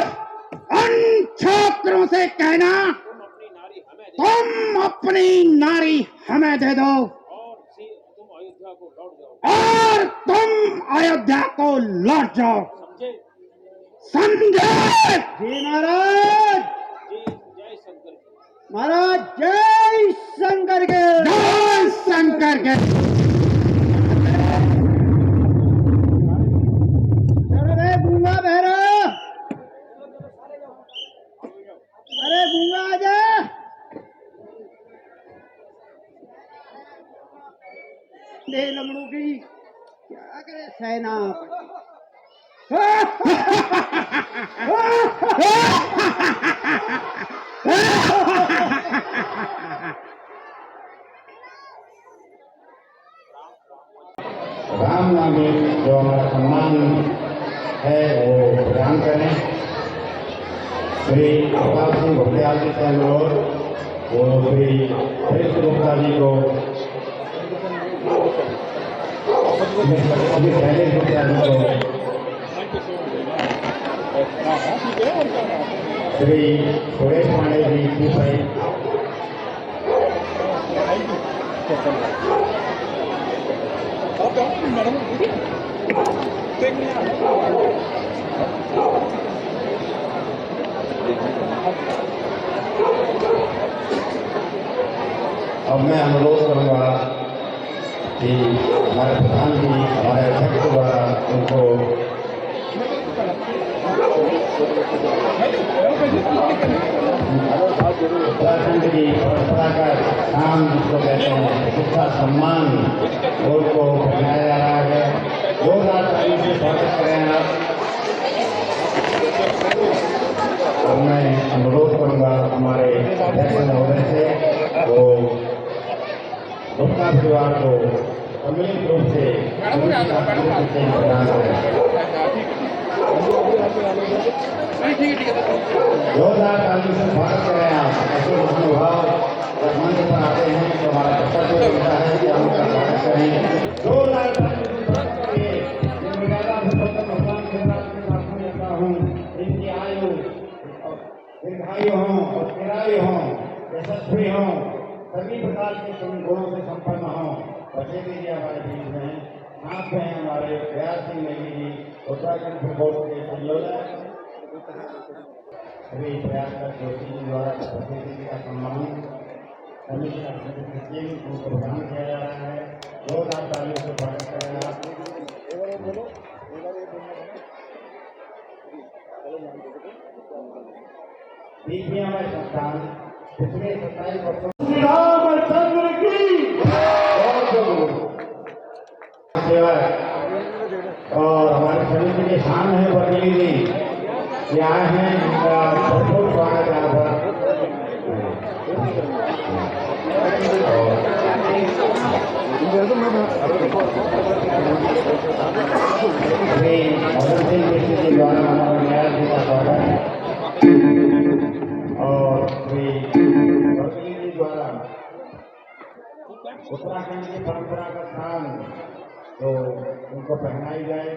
उन छोकरों से कहना, तुम अपनी नारी हमें दे दो और तुम अयोध्या को लौट जाओ। समझे? जी महाराज। महाराज जय शंकर के। जय शंकर के। अरे गूंगा बहरा, अरे गूंगा आजा। ले लंगड़ों की क्या करे सेनापति। राम नाम में जो हमारा सम्मान है वो प्रदान करें। श्री प्रताप सिंह भोटियाल जी से अनुरोध, वो श्री हरीश गुप्ता जी को, अभी शैलेश गुप्ता जी को, श्री सुरेश पांडे जी की भाई, अब मैं अनुरोध करूंगा कि हमारे प्रधान जी, हमारे अध्यक्ष द्वारा उनको उत्तराखंड की परंपरा का काम जिसको कहते हैं, उसका सम्मान उनको बनाया जा रहा है। 2023 से स्वागत करें आप। और मैं अनुरोध करूंगा हमारे अध्यक्ष महोदय से, वो गुप्ता परिवार को सम्मिलित रूप से प्रदान करें। 2023 से स्वागत करें आप। ऐसे महानुभाव जब मंच पर आते हैं तो हमारा कर्तव्य होता है कि हम उनका स्वागत करेंगे। 2023 हूँ, जिनकी आयु दीर्घायु हों और चिरायु हों, यशस्वी हों, सभी प्रकार के गुणों से संपन्न हों। बचे जी हमारे बीच में हैं, साथ में हमारे प्रयास सिंह नेगी जी, उत्तराखंड प्रकोष्ठ के संयोजक श्री प्रयासकर जोशी जी द्वारा बचे जी का सम्मान कमिश्नर उनको प्रदान किया जा रहा है। 2023 से स्वागत करें आप। बीजेपी में संस्थान पिछले 27 वर्षों रामचंद्र की सेवा और हमारे समिति के शान है बदली जी ये आए हैं इनका भरपूर स्वागत है यहाँ अभी मदन सिंह मिश्र जी द्वारा हमारे न्याय जी का स्वागत है और श्री बदली जी द्वारा उत्तराखंड की परंपरा का स्थान तो उनको पहनाई जाए।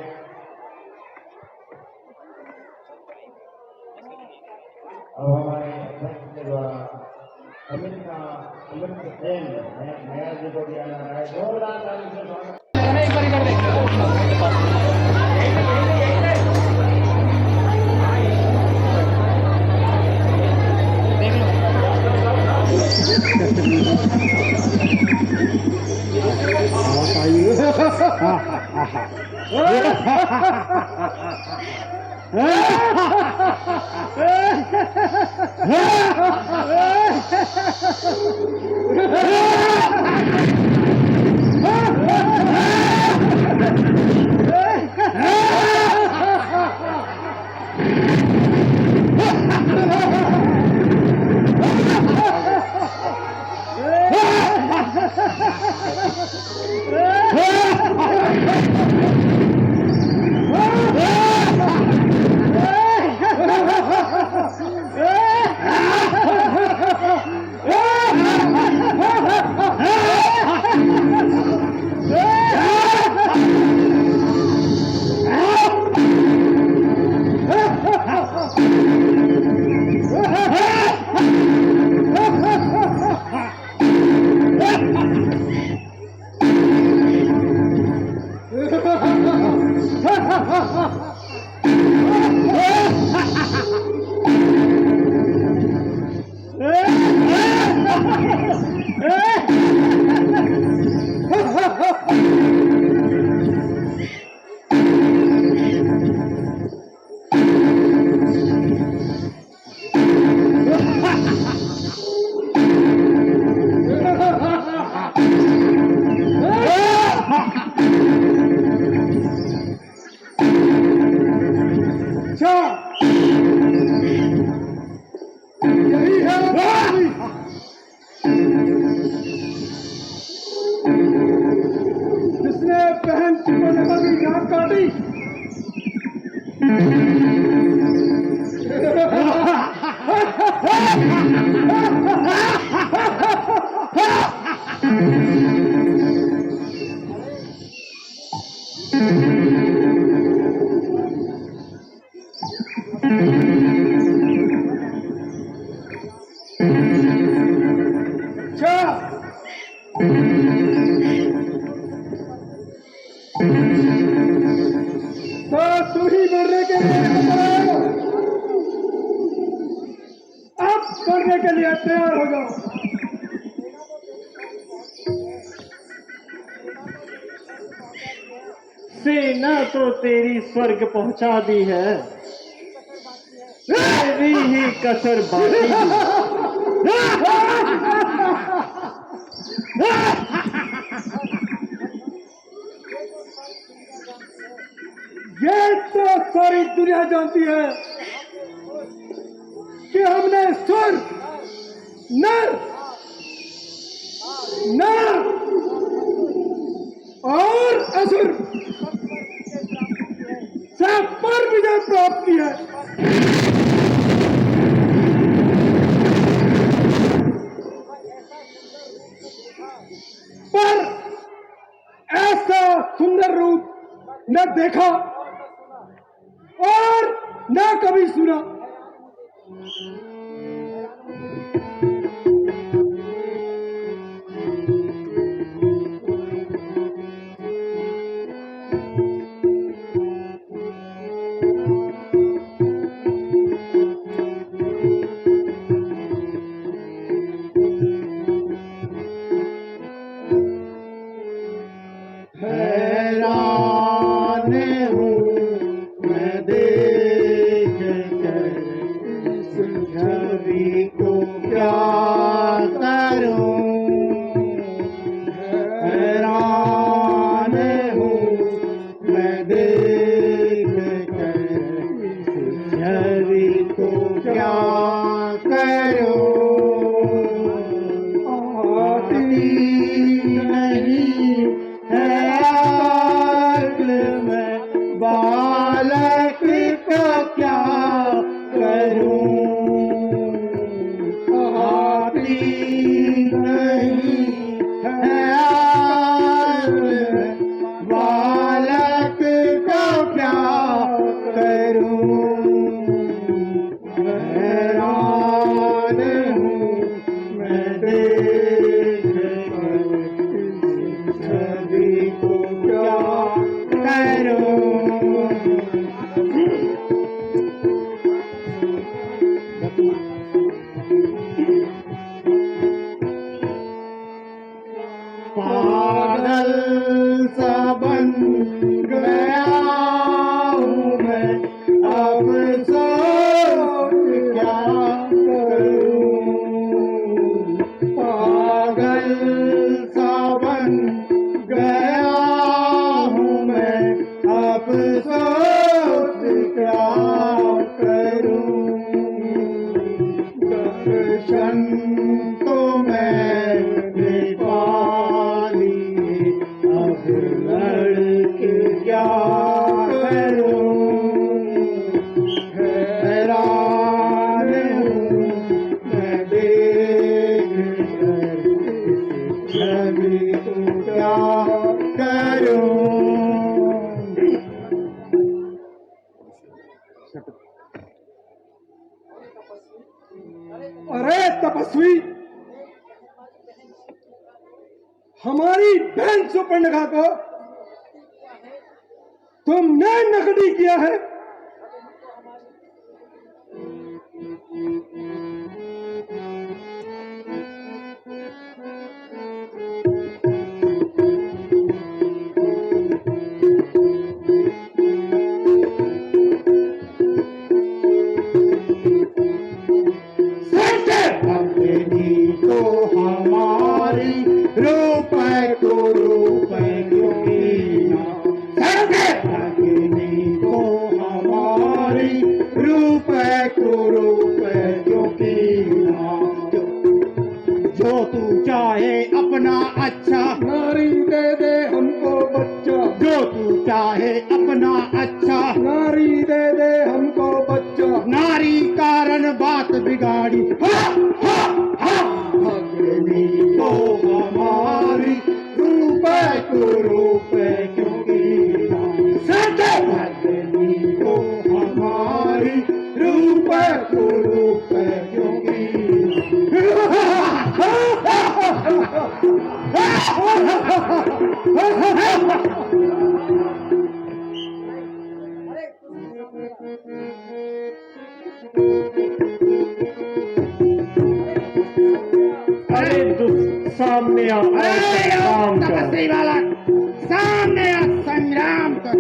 अब हमारे अध्यक्ष के द्वारा अमित सेन नया जी को दिया जा रहा है। जोरदार ताली से स्वागत। जिसने बहन सुपर्णिमा की नाक काटी तो तू ही मरने के लिए अब मरने के लिए तैयार हो जाओ। सेना तो तेरी स्वर्ग पहुंचा दी है, तेरी ही कसर बाकी ये तो सारी दुनिया जानती है कि हमने सुर नर नार और असुर सब पर विजय प्राप्त की है। पर ऐसा सुंदर रूप न देखा और न कभी सुना। हैरान हूँ मैं देख अरे तपस्वी, हमारी बहन सुपर्णखा को तुमने नकदी किया है। जो तू चाहे अपना अच्छा, नारी दे दे हमको बच्चा। जो तू चाहे अपना अच्छा, नारी दे दे हमको बच्चा। नारी कारण बात बिगाड़ी। हा, हा, हा। भगनी तो हमारी रूपे को रूपे क्यों कीना। भगनी तो हमारी रूपे को रूपे क्यों अरे सामने आओ और संग्राम कर। तपस्वी बालक, सामने आ, संग्राम कर।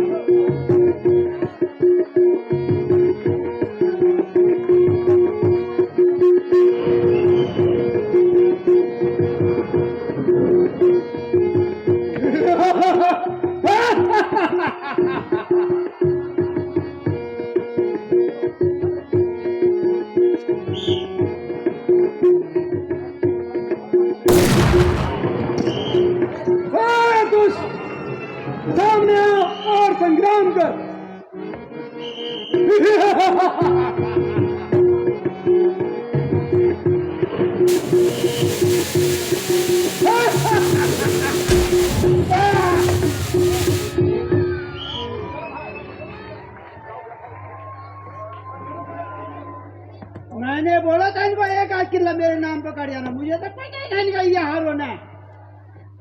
सामने आओ और संग्राम कर। मैंने बोला था इनको एक आध किला मेरे नाम पर कर जाना, मुझे तो पता ही नहीं इनका ये हाल होना है।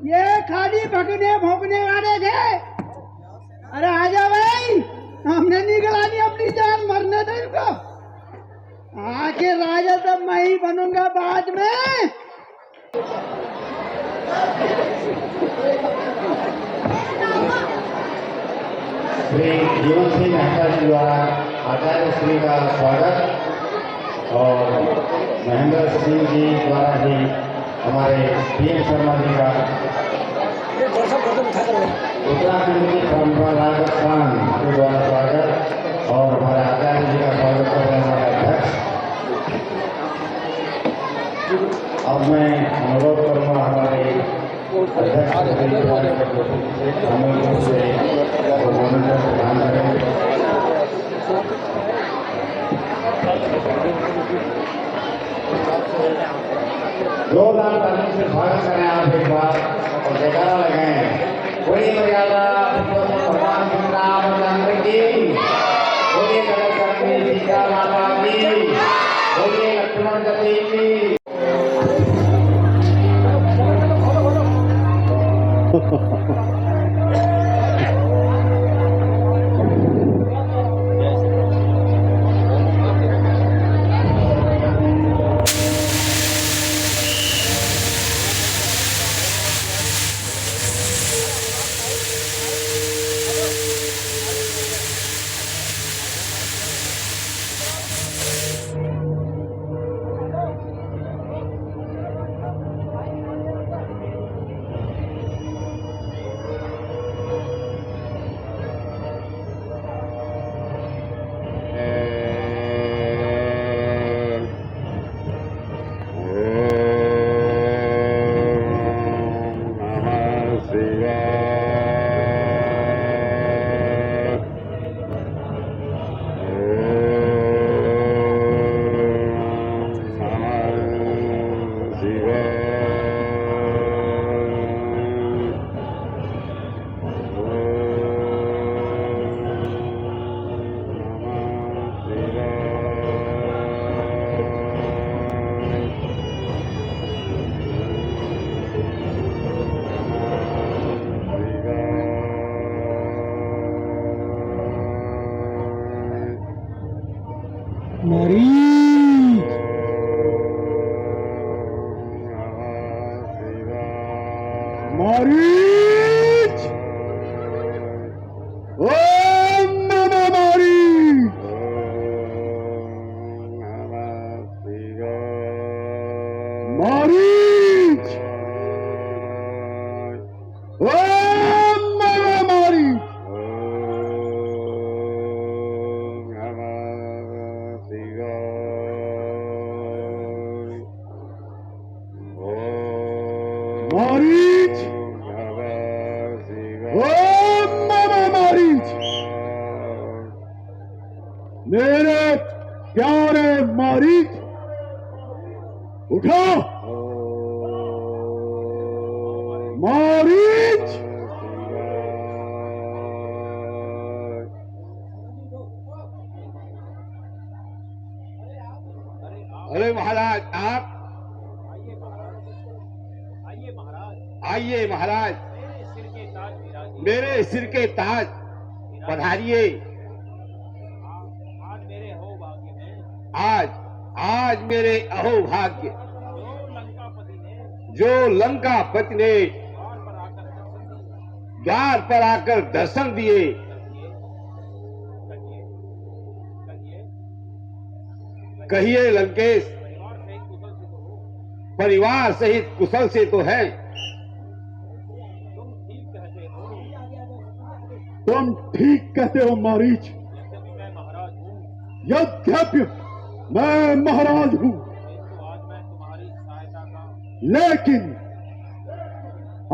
ये खाली भगने भोंकने वाले थे। अरे आजा भाई, हमने निकलानी अपनी जान, मरने दो इनको। आखिर राजा तो मैं ही बनूंगा बाद में। श्री जीवन सिंह मेहता जी द्वारा आचार्य श्री का स्वागत और महेंद्र सिंह जी द्वारा भी हमारे PM शर्मा जी का उत्तराखंड की परंपरागत स्थान के द्वारा स्वागत और हमारे आचार्य जी का स्वागत कर रहे हैं हमारे अध्यक्ष। अब मैं अनुरोध करूँगा हमारे अध्यक्ष सामूहिक से मॉनिटर प्रदान करें। जोरदार ताली से स्वागत करें आप एक बार और जयकारा लगाएं। कोई मर्यादा भगवान श्री रामचंद्र की, बोलिए कलश सीता माता की, बोलिए लक्ष्मण गति की। मरीच मारीच, ओम नमः मारीच, मारीच, ओम नमः मारीच, मारीच, ओम नमः मारीच। मेरे प्यारे मारीच, उठो मारीच। अरे महाराज आप आइए महाराज, मेरे सिर के ताज पधारिए। आज मेरे अहोभाग्य जो लंकापति ने द्वार पर आकर दर्शन दिए, कहिए लंकेश, परिवार सहित कुशल से तो है? तुम ठीक कहते हो मारीच। यद्यपि मैं महाराज हूं, लेकिन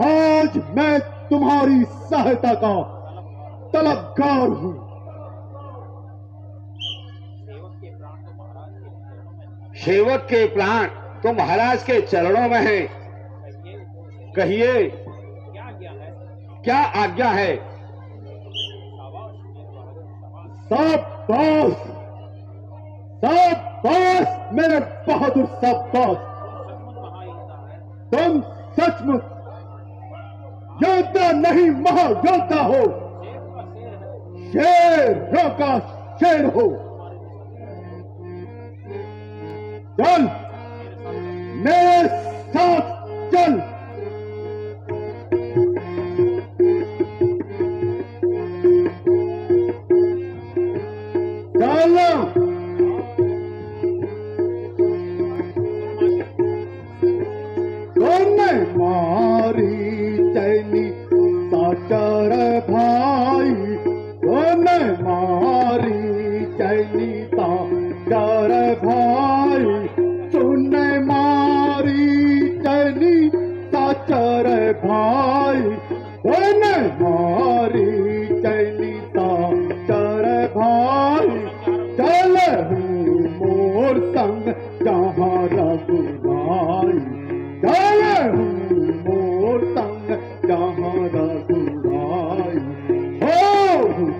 आज मैं तुम्हारी सहायता का तलबगार हूं। सेवक के प्राण तो महाराज के चरणों में हैं। कहिए क्या आज्ञा है? शाबाश, शाबाश मेरे बहादुर, शाबाश। तुम सचमुच योद्धा नहीं महायोद्धा हो, शेरों का शेर हो। चल मेरे साथ चल। चलो सोने मारी चैनी साचर भाई, सोने मारी चैनी साचर भाई, सोने मारी चैनी साचर भाई, सोने मारी चैनी साचर भाई। चल मोर संग जहाँ रघुराई, चल मोर संग जहाँ रघुराई। हो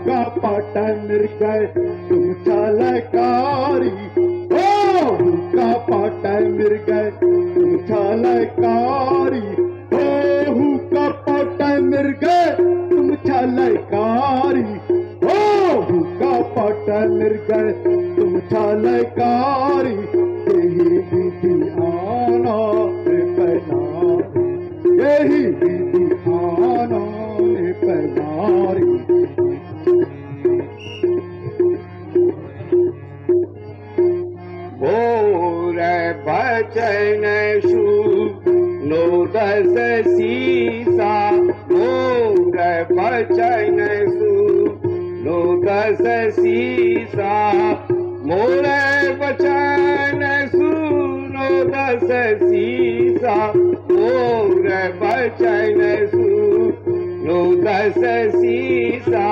का पट मृगय तुम छलकारी, हो का पट मृगय तुम छलकारी, हो का पट मृगय तुम छलकारी, हो का पट मृगय तुम छलकारी। यही विधि आना पहनारी, यही विधि आना पहनारी। भोर भजन सुनो दस सीसा, भोर भजन सुनो दस सीसा, मोर वचन सुनो दस सीसा, मोर वचन सुनो दस सीसा।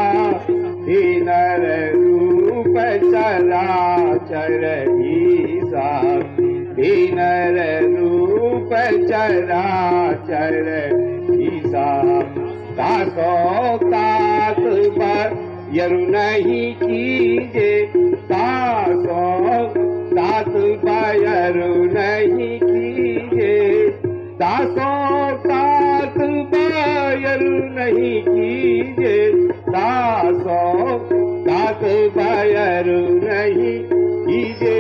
नर रूप चराचर ईसा, नर रूप चराचर ईसा। तासो तात पर यरु नहीं कीजे, तासो तात बयरु नहीं कीजे, तासो तात बयरु नहीं कीजे, तासो तात बयरु नहीं कीजे।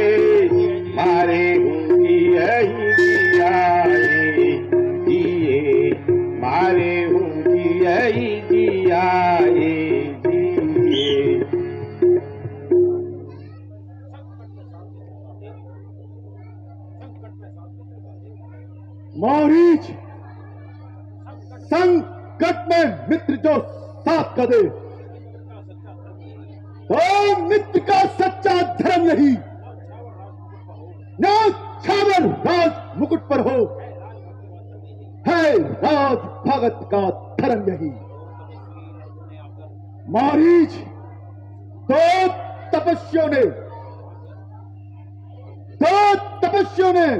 मारीच, संकट में मित्र जो साथ का दे, तो मित्र का सच्चा धर्म यही, न छावर राज मुकुट पर हो, है राज भगत का धर्म यही। मारीच, दो तपस्वियों ने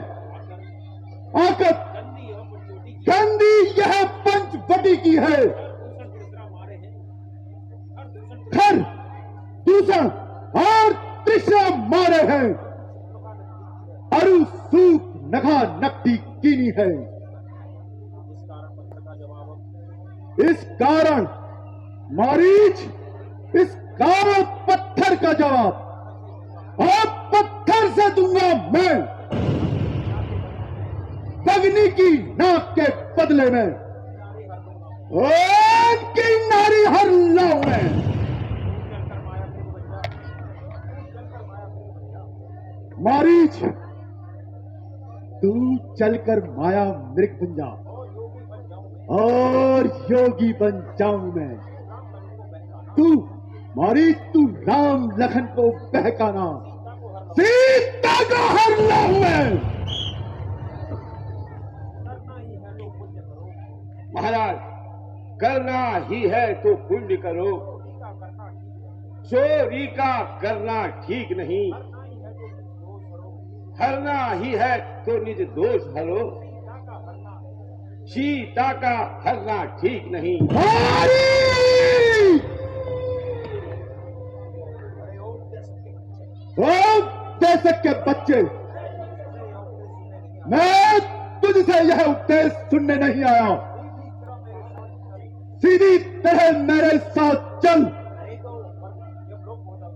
आकर गंदी यह पंचवटी की है, खर दूषण और तृष्णा मारे हैं, अरु सूप नखा नकटी कीनी है। इस कारण मारीच, इस कारण पत्थर का जवाब और पत्थर से दूंगा मैं, अग्नि की नाक के बदले में उनकी नारी हर लाऊं मैं। मारीच, तू चलकर माया मृग बन जा और योगी बन जाऊं मैं। तू मारीच, तू राम लखन को बहकाना, सीता को हर लाऊं मैं। महाराज, करना ही है तो पुण्य करो, चोरी का करना ठीक नहीं, हरना ही है तो निज दोष हरो, सीता का हरना ठीक नहीं। देशक के बच्चे, मैं तुझसे यह उपदेश सुनने नहीं आया, सीधी तरह मेरे साथ चल,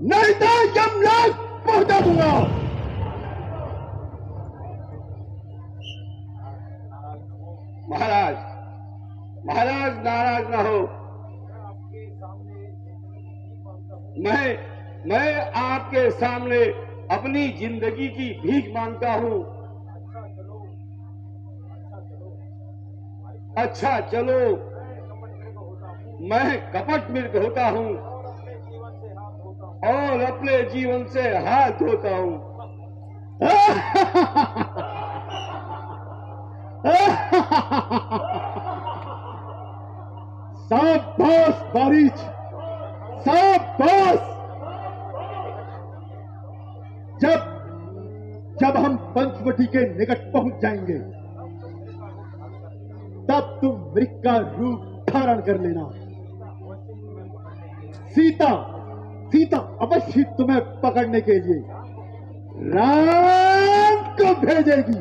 नहीं तो यमलोक पहुंचा दूंगा। महाराज, महाराज नाराज ना हो, मैं आपके सामने अपनी जिंदगी की भीख मांगता हूं। अच्छा चलो, मैं कपट मृग होता हूं और अपने जीवन से हाथ धोता हूं। शाबाश बारीच, शाबाश। जब हम पंचवटी के निकट पहुंच जाएंगे, तब तुम मृग का रूप धारण कर लेना। सीता अवश्य तुम्हें पकड़ने के लिए राम को भेजेगी,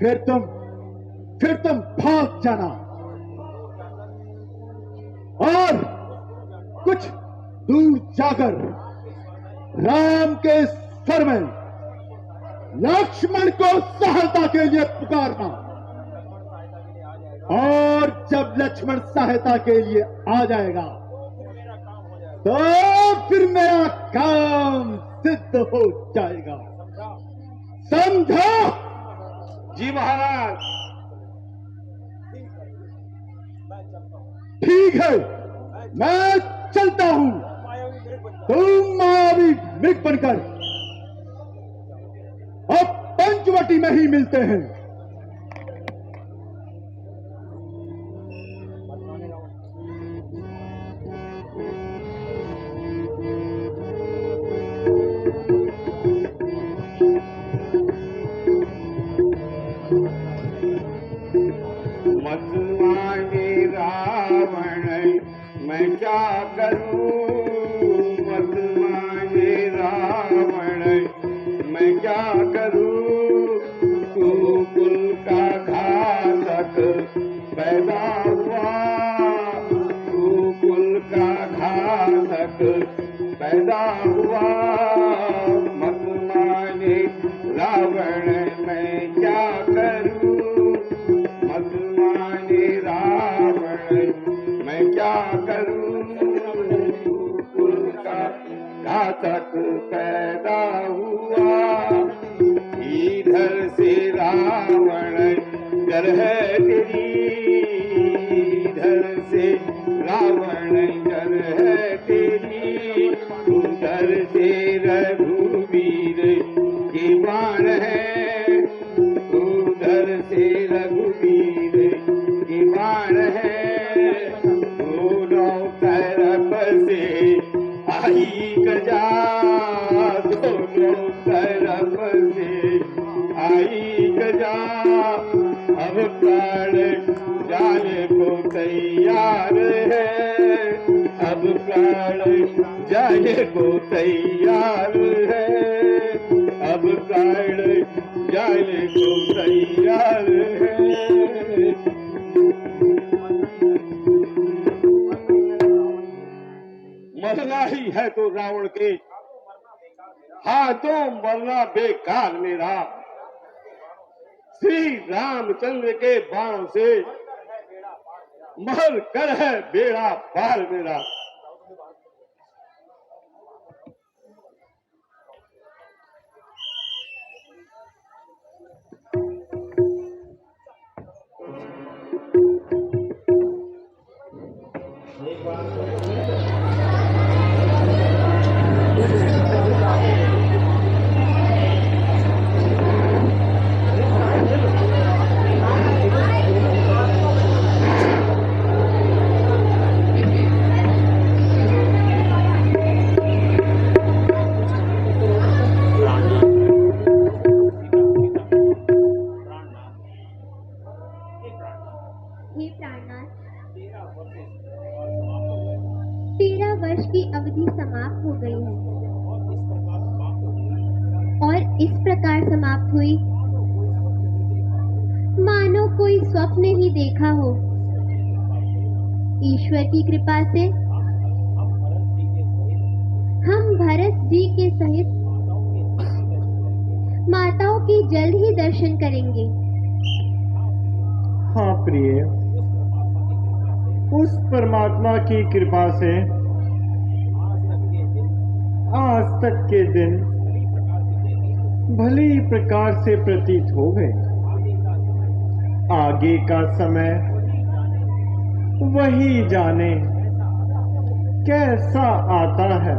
फिर तुम भाग जाना और कुछ दूर जाकर राम के स्वर में लक्ष्मण को सहायता के लिए पुकारना, और जब लक्ष्मण सहायता के लिए आ जाएगा तो फिर मेरा काम सिद्ध हो जाएगा। समझो? जी महाराज। ठीक है, मैं चलता हूं। तुम मायावी मृग बनकर अब पंचवटी में ही मिलते हैं। मतवाने रावण मैं क्या करूं, मतवाने रावण मैं क्या करूं, तू कुल का घातक पैदा हुआ, तू कुल का घातक पैदा हुआ, मतवाने रावण मैं क्या करूं, मतवाने रावण मैं क्या करूं, कुल का घातक पैदा हुआ, इधर से रावण उधर है तेरी, इधर से रावण, इधर है तेरी, उधर से रघुवीर के बाण है, उधर से रघुवीर के बाण है। दोनों तरफ से आई गजा, दोनों तरफ से आई गजा, अब प्राण जाने को तैयार है, अब प्राण जाने को तैयार है, अब प्राण जाने को तैयार है। मरना ही है तो रावण के हाथों मरना बेकार मेरा, श्री रामचंद्र के बाण से मर कर है बेड़ा पार मेरा। हे प्राणनाथ, 13 वर्ष की अवधि समाप्त हो गई है और इस प्रकार समाप्त हुई मानो कोई स्वप्न ही देखा हो। ईश्वर की कृपा से हम भरत जी के सहित माताओं की जल्द ही दर्शन करेंगे। हाँ प्रिय, उस परमात्मा की कृपा से आज तक के दिन भली प्रकार से प्रतीत हो गए। आगे का समय वही जाने कैसा आता है।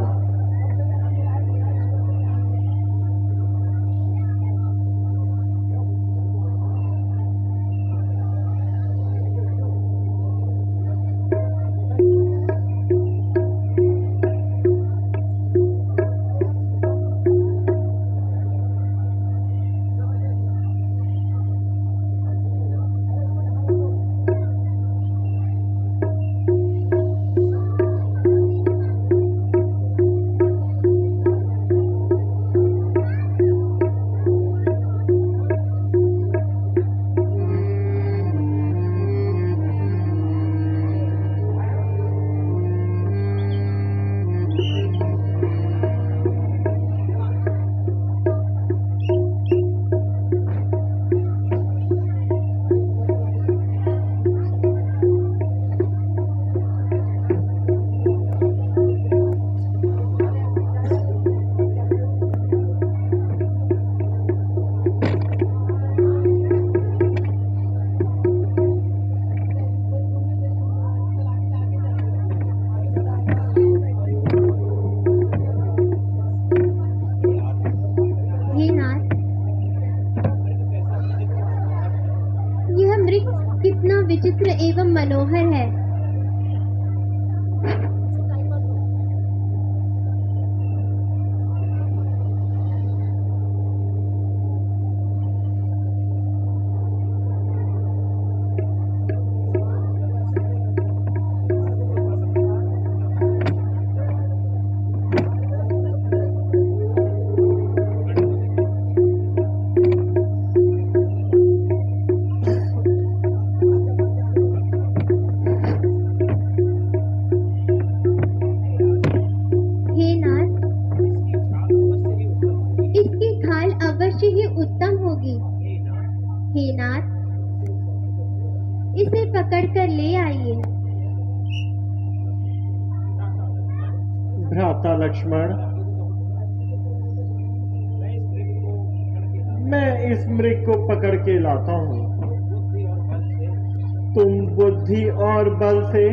कितना विचित्र एवं मनोहर है। हे नाथ, इसे पकड़कर ले आइए। भ्राता लक्ष्मण, मैं इस मृग को पकड़ के लाता हूँ। तुम बुद्धि और बल से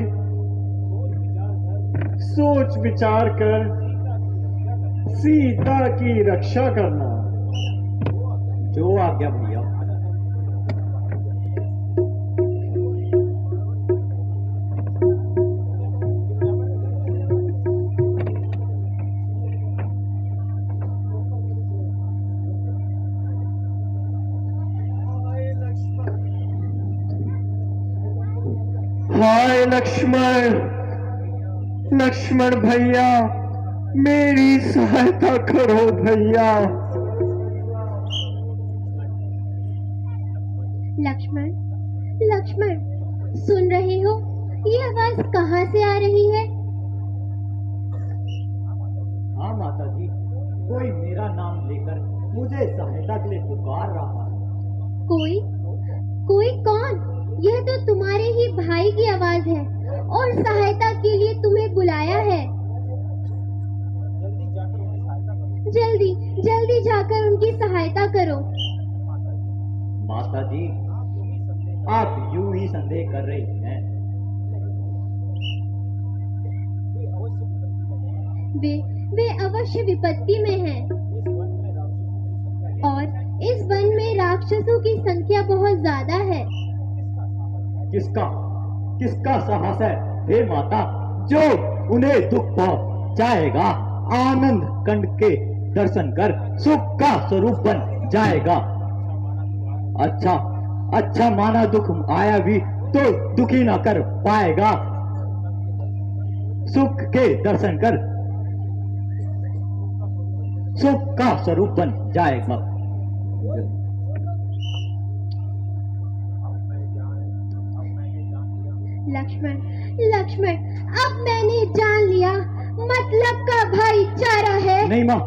सोच विचार कर सीता की रक्षा करना। जो आज्ञा भैया। हाय लक्ष्मण, लक्ष्मण भैया, मेरी सहायता करो भैया। लक्ष्मण, लक्ष्मण, सुन रहे हो? ये आवाज कहाँ से आ रही है? हाँ माता जी, कोई मेरा नाम लेकर मुझे सहायता के लिए पुकार रहा है। कोई? कोई कौन? यह तो तुम्हारे ही भाई की आवाज है और सहायता के लिए तुम्हें बुलाया है। जल्दी जल्दी जाकर उनकी सहायता करो। माता जी, आप यूं ही संदेह कर रही हैं। वे अवश्य विपत्ति में हैं और इस वन में राक्षसों की संख्या बहुत ज्यादा है। किसका साहस है हे माता, जो उन्हें दुख पहुंचाएगा, आनंद कंड के दर्शन कर सुख का स्वरूप बन जाएगा। अच्छा माना दुख आया भी तो दुखी ना कर पाएगा, सुख के दर्शन कर सुख का स्वरूप बन जाएगा। लक्ष्मण, लक्ष्मण, अब मैंने जान लिया मतलब का भाईचारा है। नहीं माँ,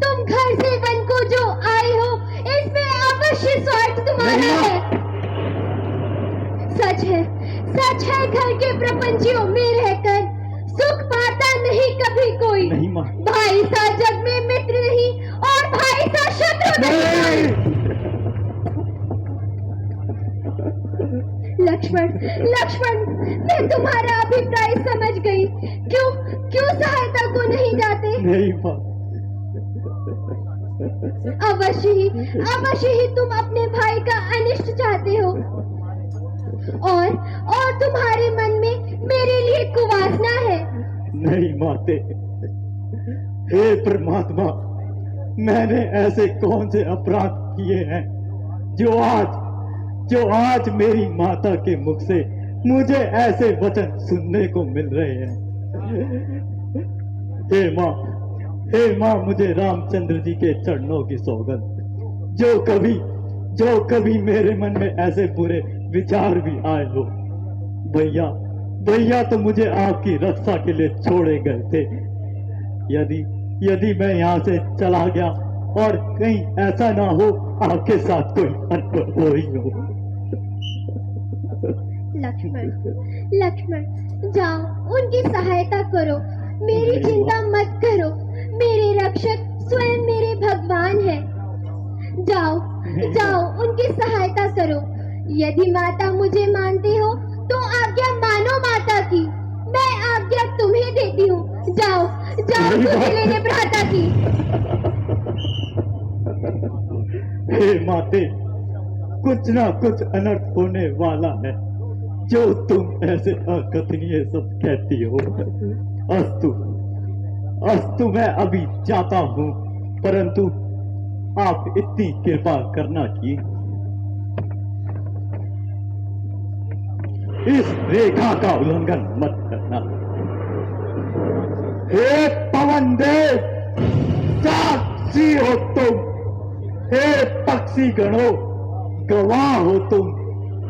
तुम घर से वन को जो आए हो इसमें अवश्य स्वार्थ तुम्हारा है। सच है घर के प्रपंचियों में रहकर सुख पाता नहीं कभी कोई। नहीं माँ। भाई सा जग में मित्र नहीं और भाई सा शत्रु नहीं। लक्ष्मण, मैं तुम्हारा अभिप्राय समझ गई। क्यों सहायता को नहीं जाते? नहीं माँ। अवश्य ही तुम अपने भाई का अनिष्ट चाहते हो और तुम्हारे मन में मेरे लिए कुवासना है। नहीं माते, हे परमात्मा, मैंने ऐसे कौन से अपराध किए हैं जो आज मेरी माता के मुख से मुझे ऐसे वचन सुनने को मिल रहे हैं। हे माँ, मुझे रामचंद्र जी के चरणों की सौगंध, जो कभी मेरे मन में ऐसे बुरे विचार भी आए हो, भैया तो मुझे आपकी रक्षा के लिए छोड़े गए थे। यदि मैं यहाँ से चला गया और कहीं ऐसा ना हो आपके साथ कोई अनहोनी हो। लक्ष्मण, जाओ उनकी सहायता करो। मेरी चिंता मत करो, मेरे रक्षक स्वयं मेरे भगवान हैं। जाओ उनकी सहायता करो। यदि माता मुझे मानते हो तो आज्ञा मानो माता की। मैं आज्ञा तुम्हें देती हूँ। जाओ मुझे लेने भ्राता की। हे माते, कुछ ना कुछ अनर्थ होने वाला है जो तुम ऐसे अकथनीय सब कहती हो। अस्तु मैं अभी जाता हूँ, परंतु आप इतनी कृपा करना कि इस रेखा का उल्लंघन मत करना। हे पवन देव, साक्षी हो तुम। हे पक्षी गणों, गवाह हो तुम।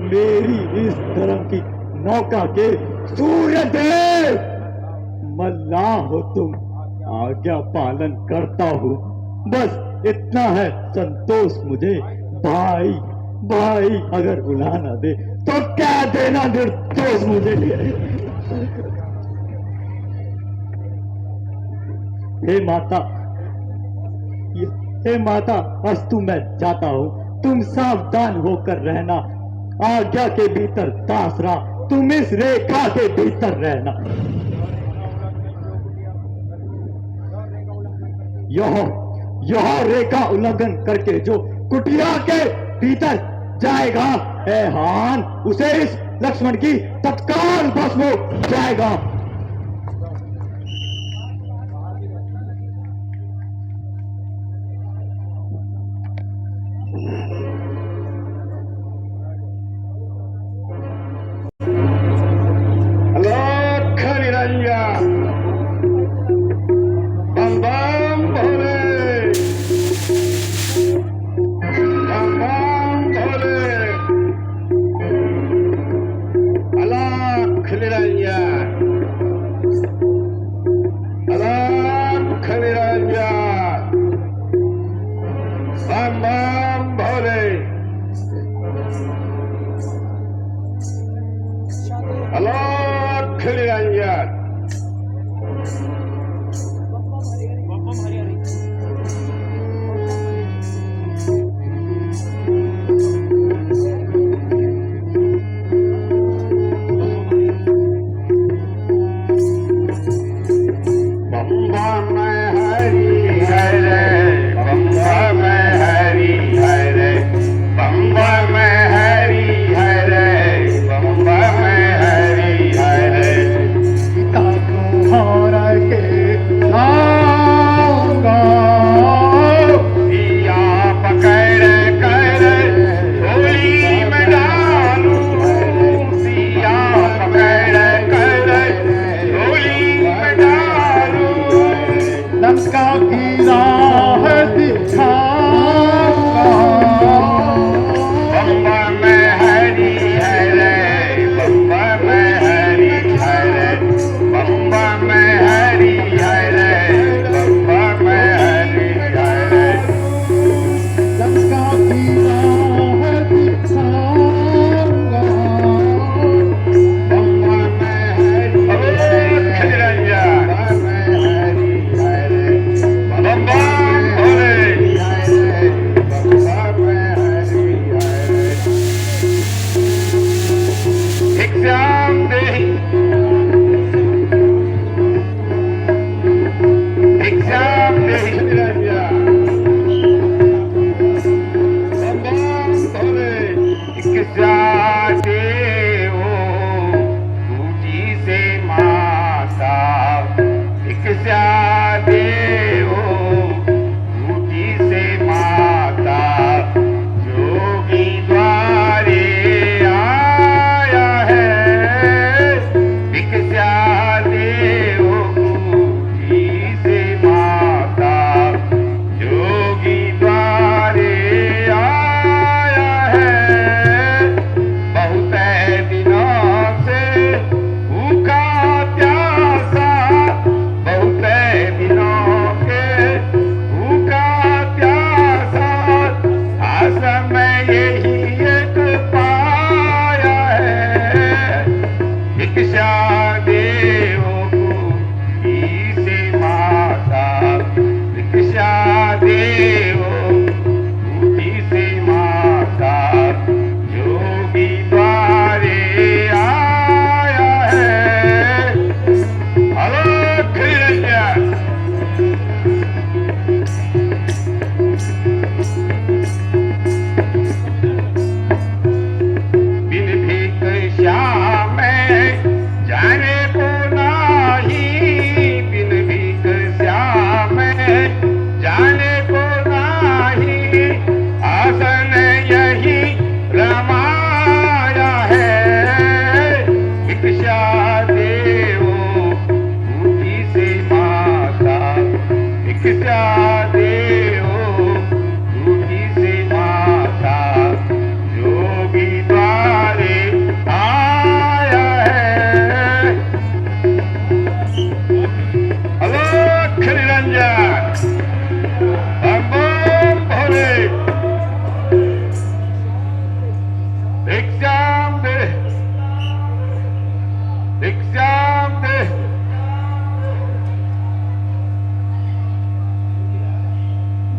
मेरी इस धर्म की नौका के सूर्य देव, मल्लाह हो तुम। आज्ञा पालन करता हूँ, बस इतना है संतोष मुझे। भाई अगर बुला ना दे तो क्या देना निर्दोष मुझे। हे माता, अस्तु मैं जाता हूँ। तुम सावधान होकर रहना आज्ञा के भीतर दास रहा, तुम इस रेखा के भीतर रहना। यह रेखा उल्लंघन करके जो कुटिया के भीतर जाएगा, ए हान, उसे इस लक्ष्मण की तत्काल भस्म हो जाएगा। अलख निरंजन बम बम भोले, बम बम भोले, अलख निरंजन, अलख निरंजन, बम बम भोले, अलख निरंजन।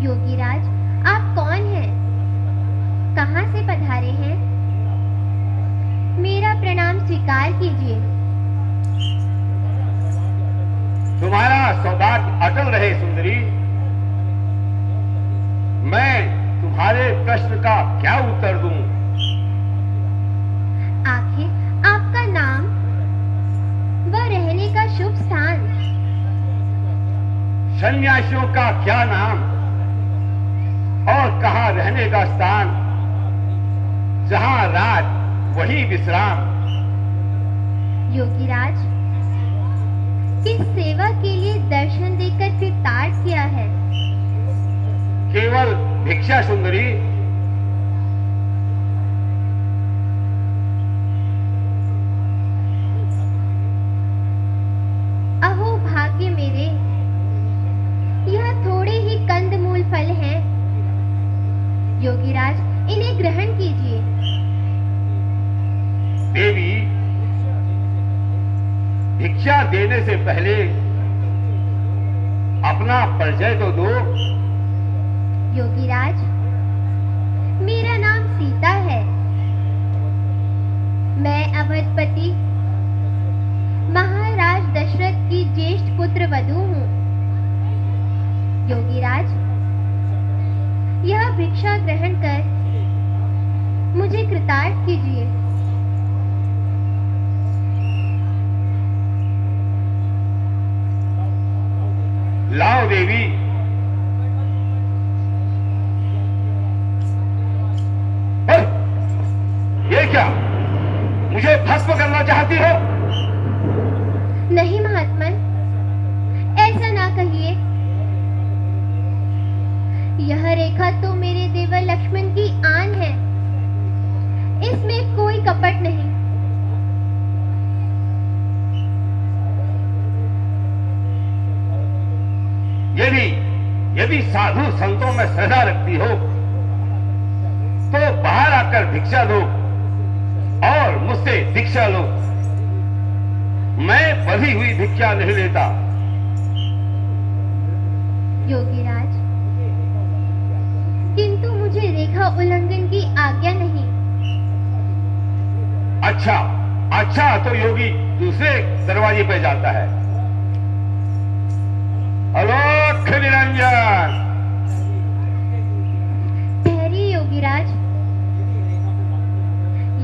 योगीराज, आप कौन हैं? कहाँ से पधारे हैं? मेरा प्रणाम स्वीकार कीजिए। तुम्हारा सौभाग्य अटल रहे सुंदरी। मैं तुम्हारे प्रश्न का क्या उत्तर दूं? आखिर आपका नाम व रहने का शुभ स्थान। सन्यासियों का क्या नाम और कहाँ रहने का स्थान? जहां राज वही विश्राम। योगीराज, किस सेवा के लिए दर्शन देकर कृतार्थ किया है? केवल भिक्षा सुंदरी। अहो भाग्य मेरे, यह थोड़े ही कंदमूल फल हैं। योगीराज, इन्हें ग्रहण कीजिए। देवी, भिक्षा देने से पहले अपना परिचय तो दो। योगीराज, मेरा नाम सीता है। मैं अवधपति महाराज दशरथ की ज्येष्ठ पुत्र वधू हूँ। योगीराज, यह भिक्षा ग्रहण कर मुझे कृतार्थ कीजिए। लाओ देवी। ये क्या, मुझे भस्म करना चाहती हो? नहीं महात्मन, ऐसा ना कहिए। यह रेखा तो मेरे देवर लक्ष्मण की आन है, इसमें कोई कपट नहीं। यदि साधु संतों में श्रद्धा रखती हो तो बाहर आकर भिक्षा लो और मुझसे दीक्षा लो। मैं बधी हुई भिक्षा नहीं लेता। योगीराज, किंतु मुझे रेखा उल्लंघन की आज्ञा नहीं। अच्छा तो योगी दूसरे दरवाजे पे जाता है। अलोक निरंजन। ठहरिए योगीराज,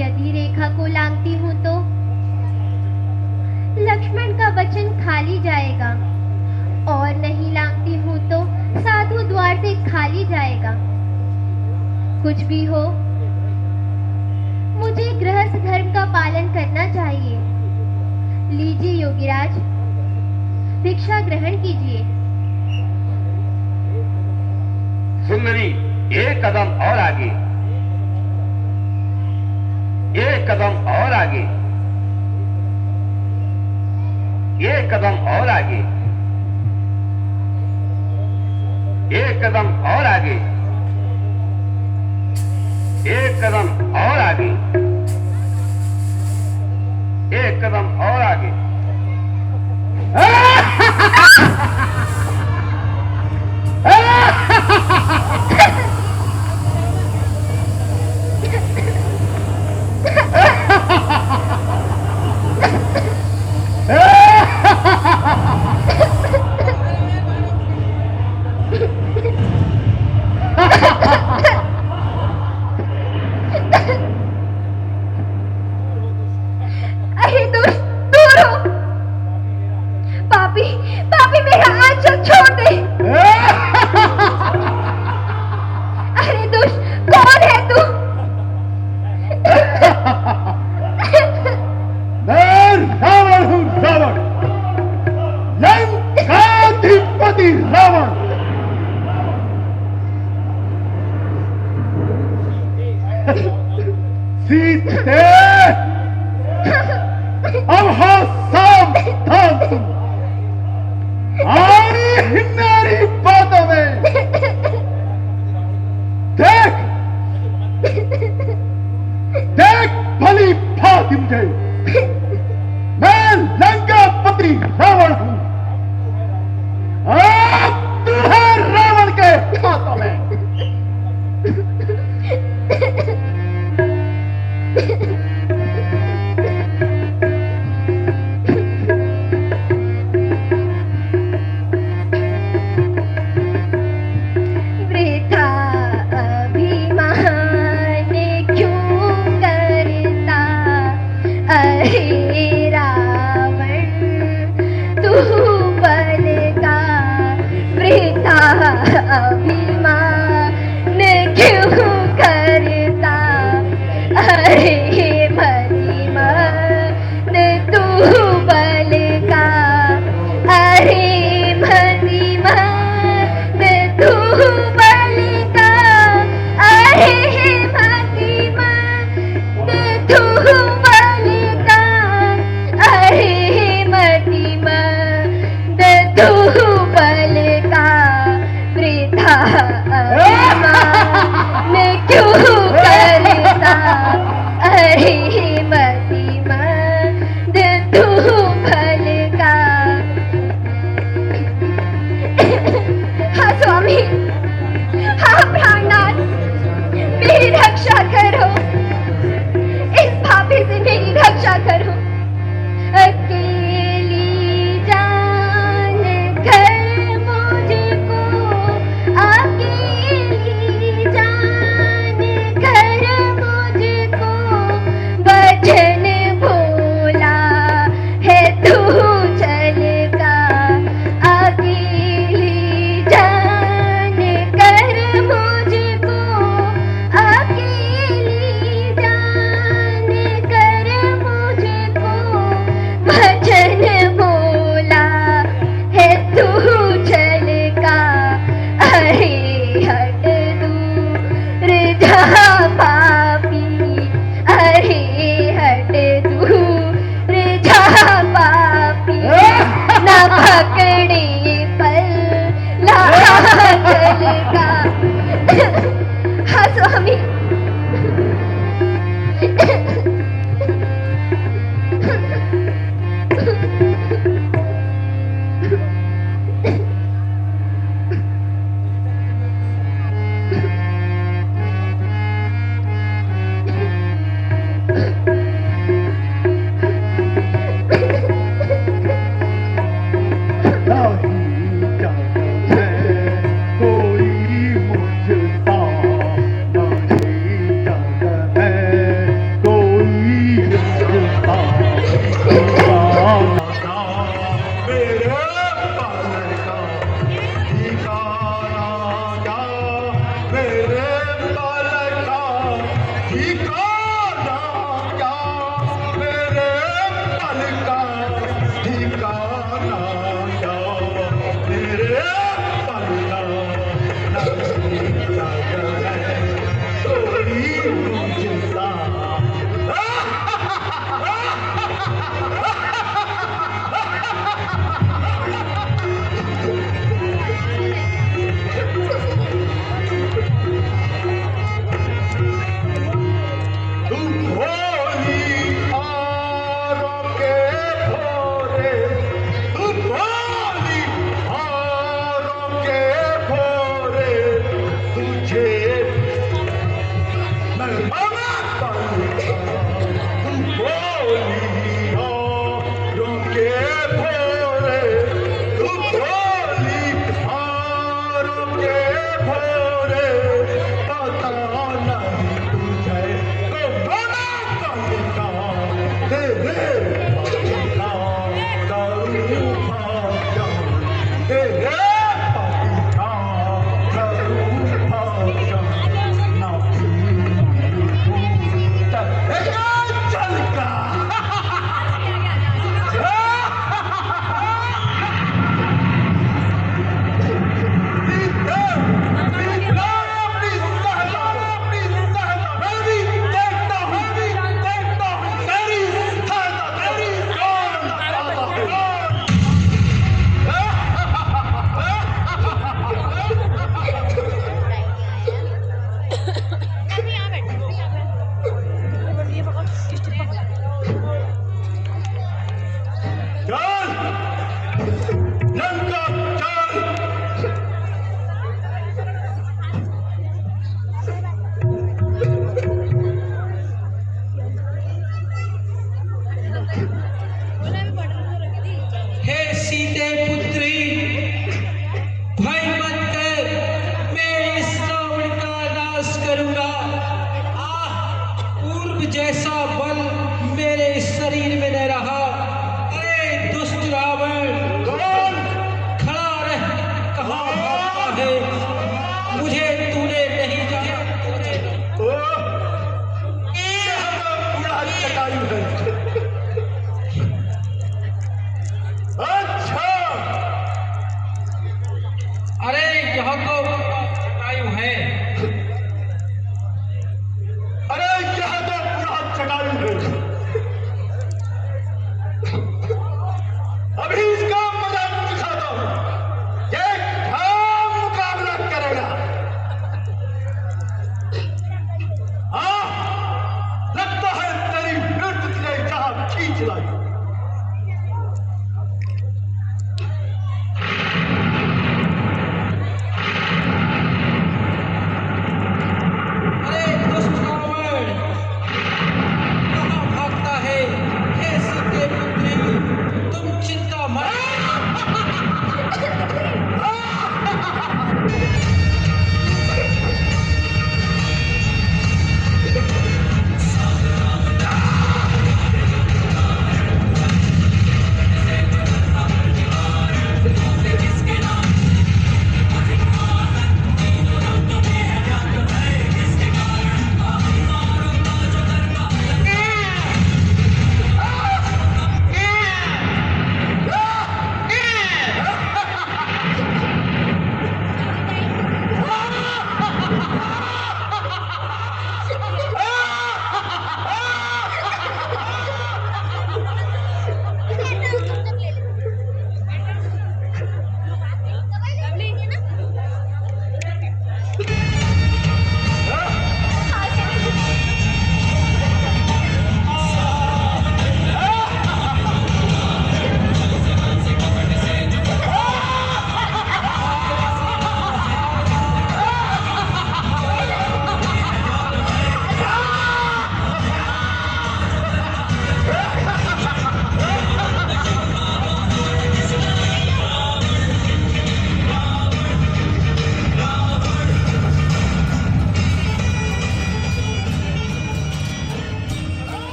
यदि रेखा को लांघती हूं तो लक्ष्मण का वचन खाली जाएगा, और नहीं लांघती हूं तो साधु द्वार से खाली जाएगा। कुछ भी हो, मुझे गृहस्थ धर्म का पालन करना चाहिए। लीजिए योगीराज, भिक्षा ग्रहण कीजिए। सुंदरी, एक कदम और आगे, एक कदम और आगे, एक कदम और आगे, एक कदम और आगे, एक कदम और आगे, एक कदम और आगे। अरे दुष्ट, दूर हो। पापी, पापी, मेरा आंचल छोड़ दे। अरे दुष्ट, कौन है तू? मैं रावण हूँ, रावण, लंकाधिपति रावण। सीते, अब हो सावधान तुम। आई मेरी बातों में। देख, देख भली भांति मुझे, मैं लंकापति रावण हूं। अब तू है रावण के हाथों में। मैं क्यों करता अरे मती मत तू भलका। हाँ स्वामी, हाँ प्राणनाथ, मेरी रक्षा करो, इस पापी से मेरी रक्षा करो। अकेली जान कर मुझको, अकेली जान कर मुझको, वचन भोला है तू चल का। अकेली जान कर मुझको, अकेली जान कर मुझको, वचन बोला है तू चल का। अरे हट दूर जा पापी, अरे हट दूर जा पापी, ना पकड़े पल ला चल का। हाँ स्वामी, नहीं जाना है कोई मुझसा, नहीं जाना है कोई मुझसा। ठिकाना क्या मेरे पालन का, ठिकाना क्या मेरे पालन का, ठिकाना क्या मेरे पालन का, ठिकाना क्या मेरे पालन का। नहीं जाना है कोई मुझसा। तू भोली औरों के भोरे, तू भोली औरों के भोरे, तुझे मैं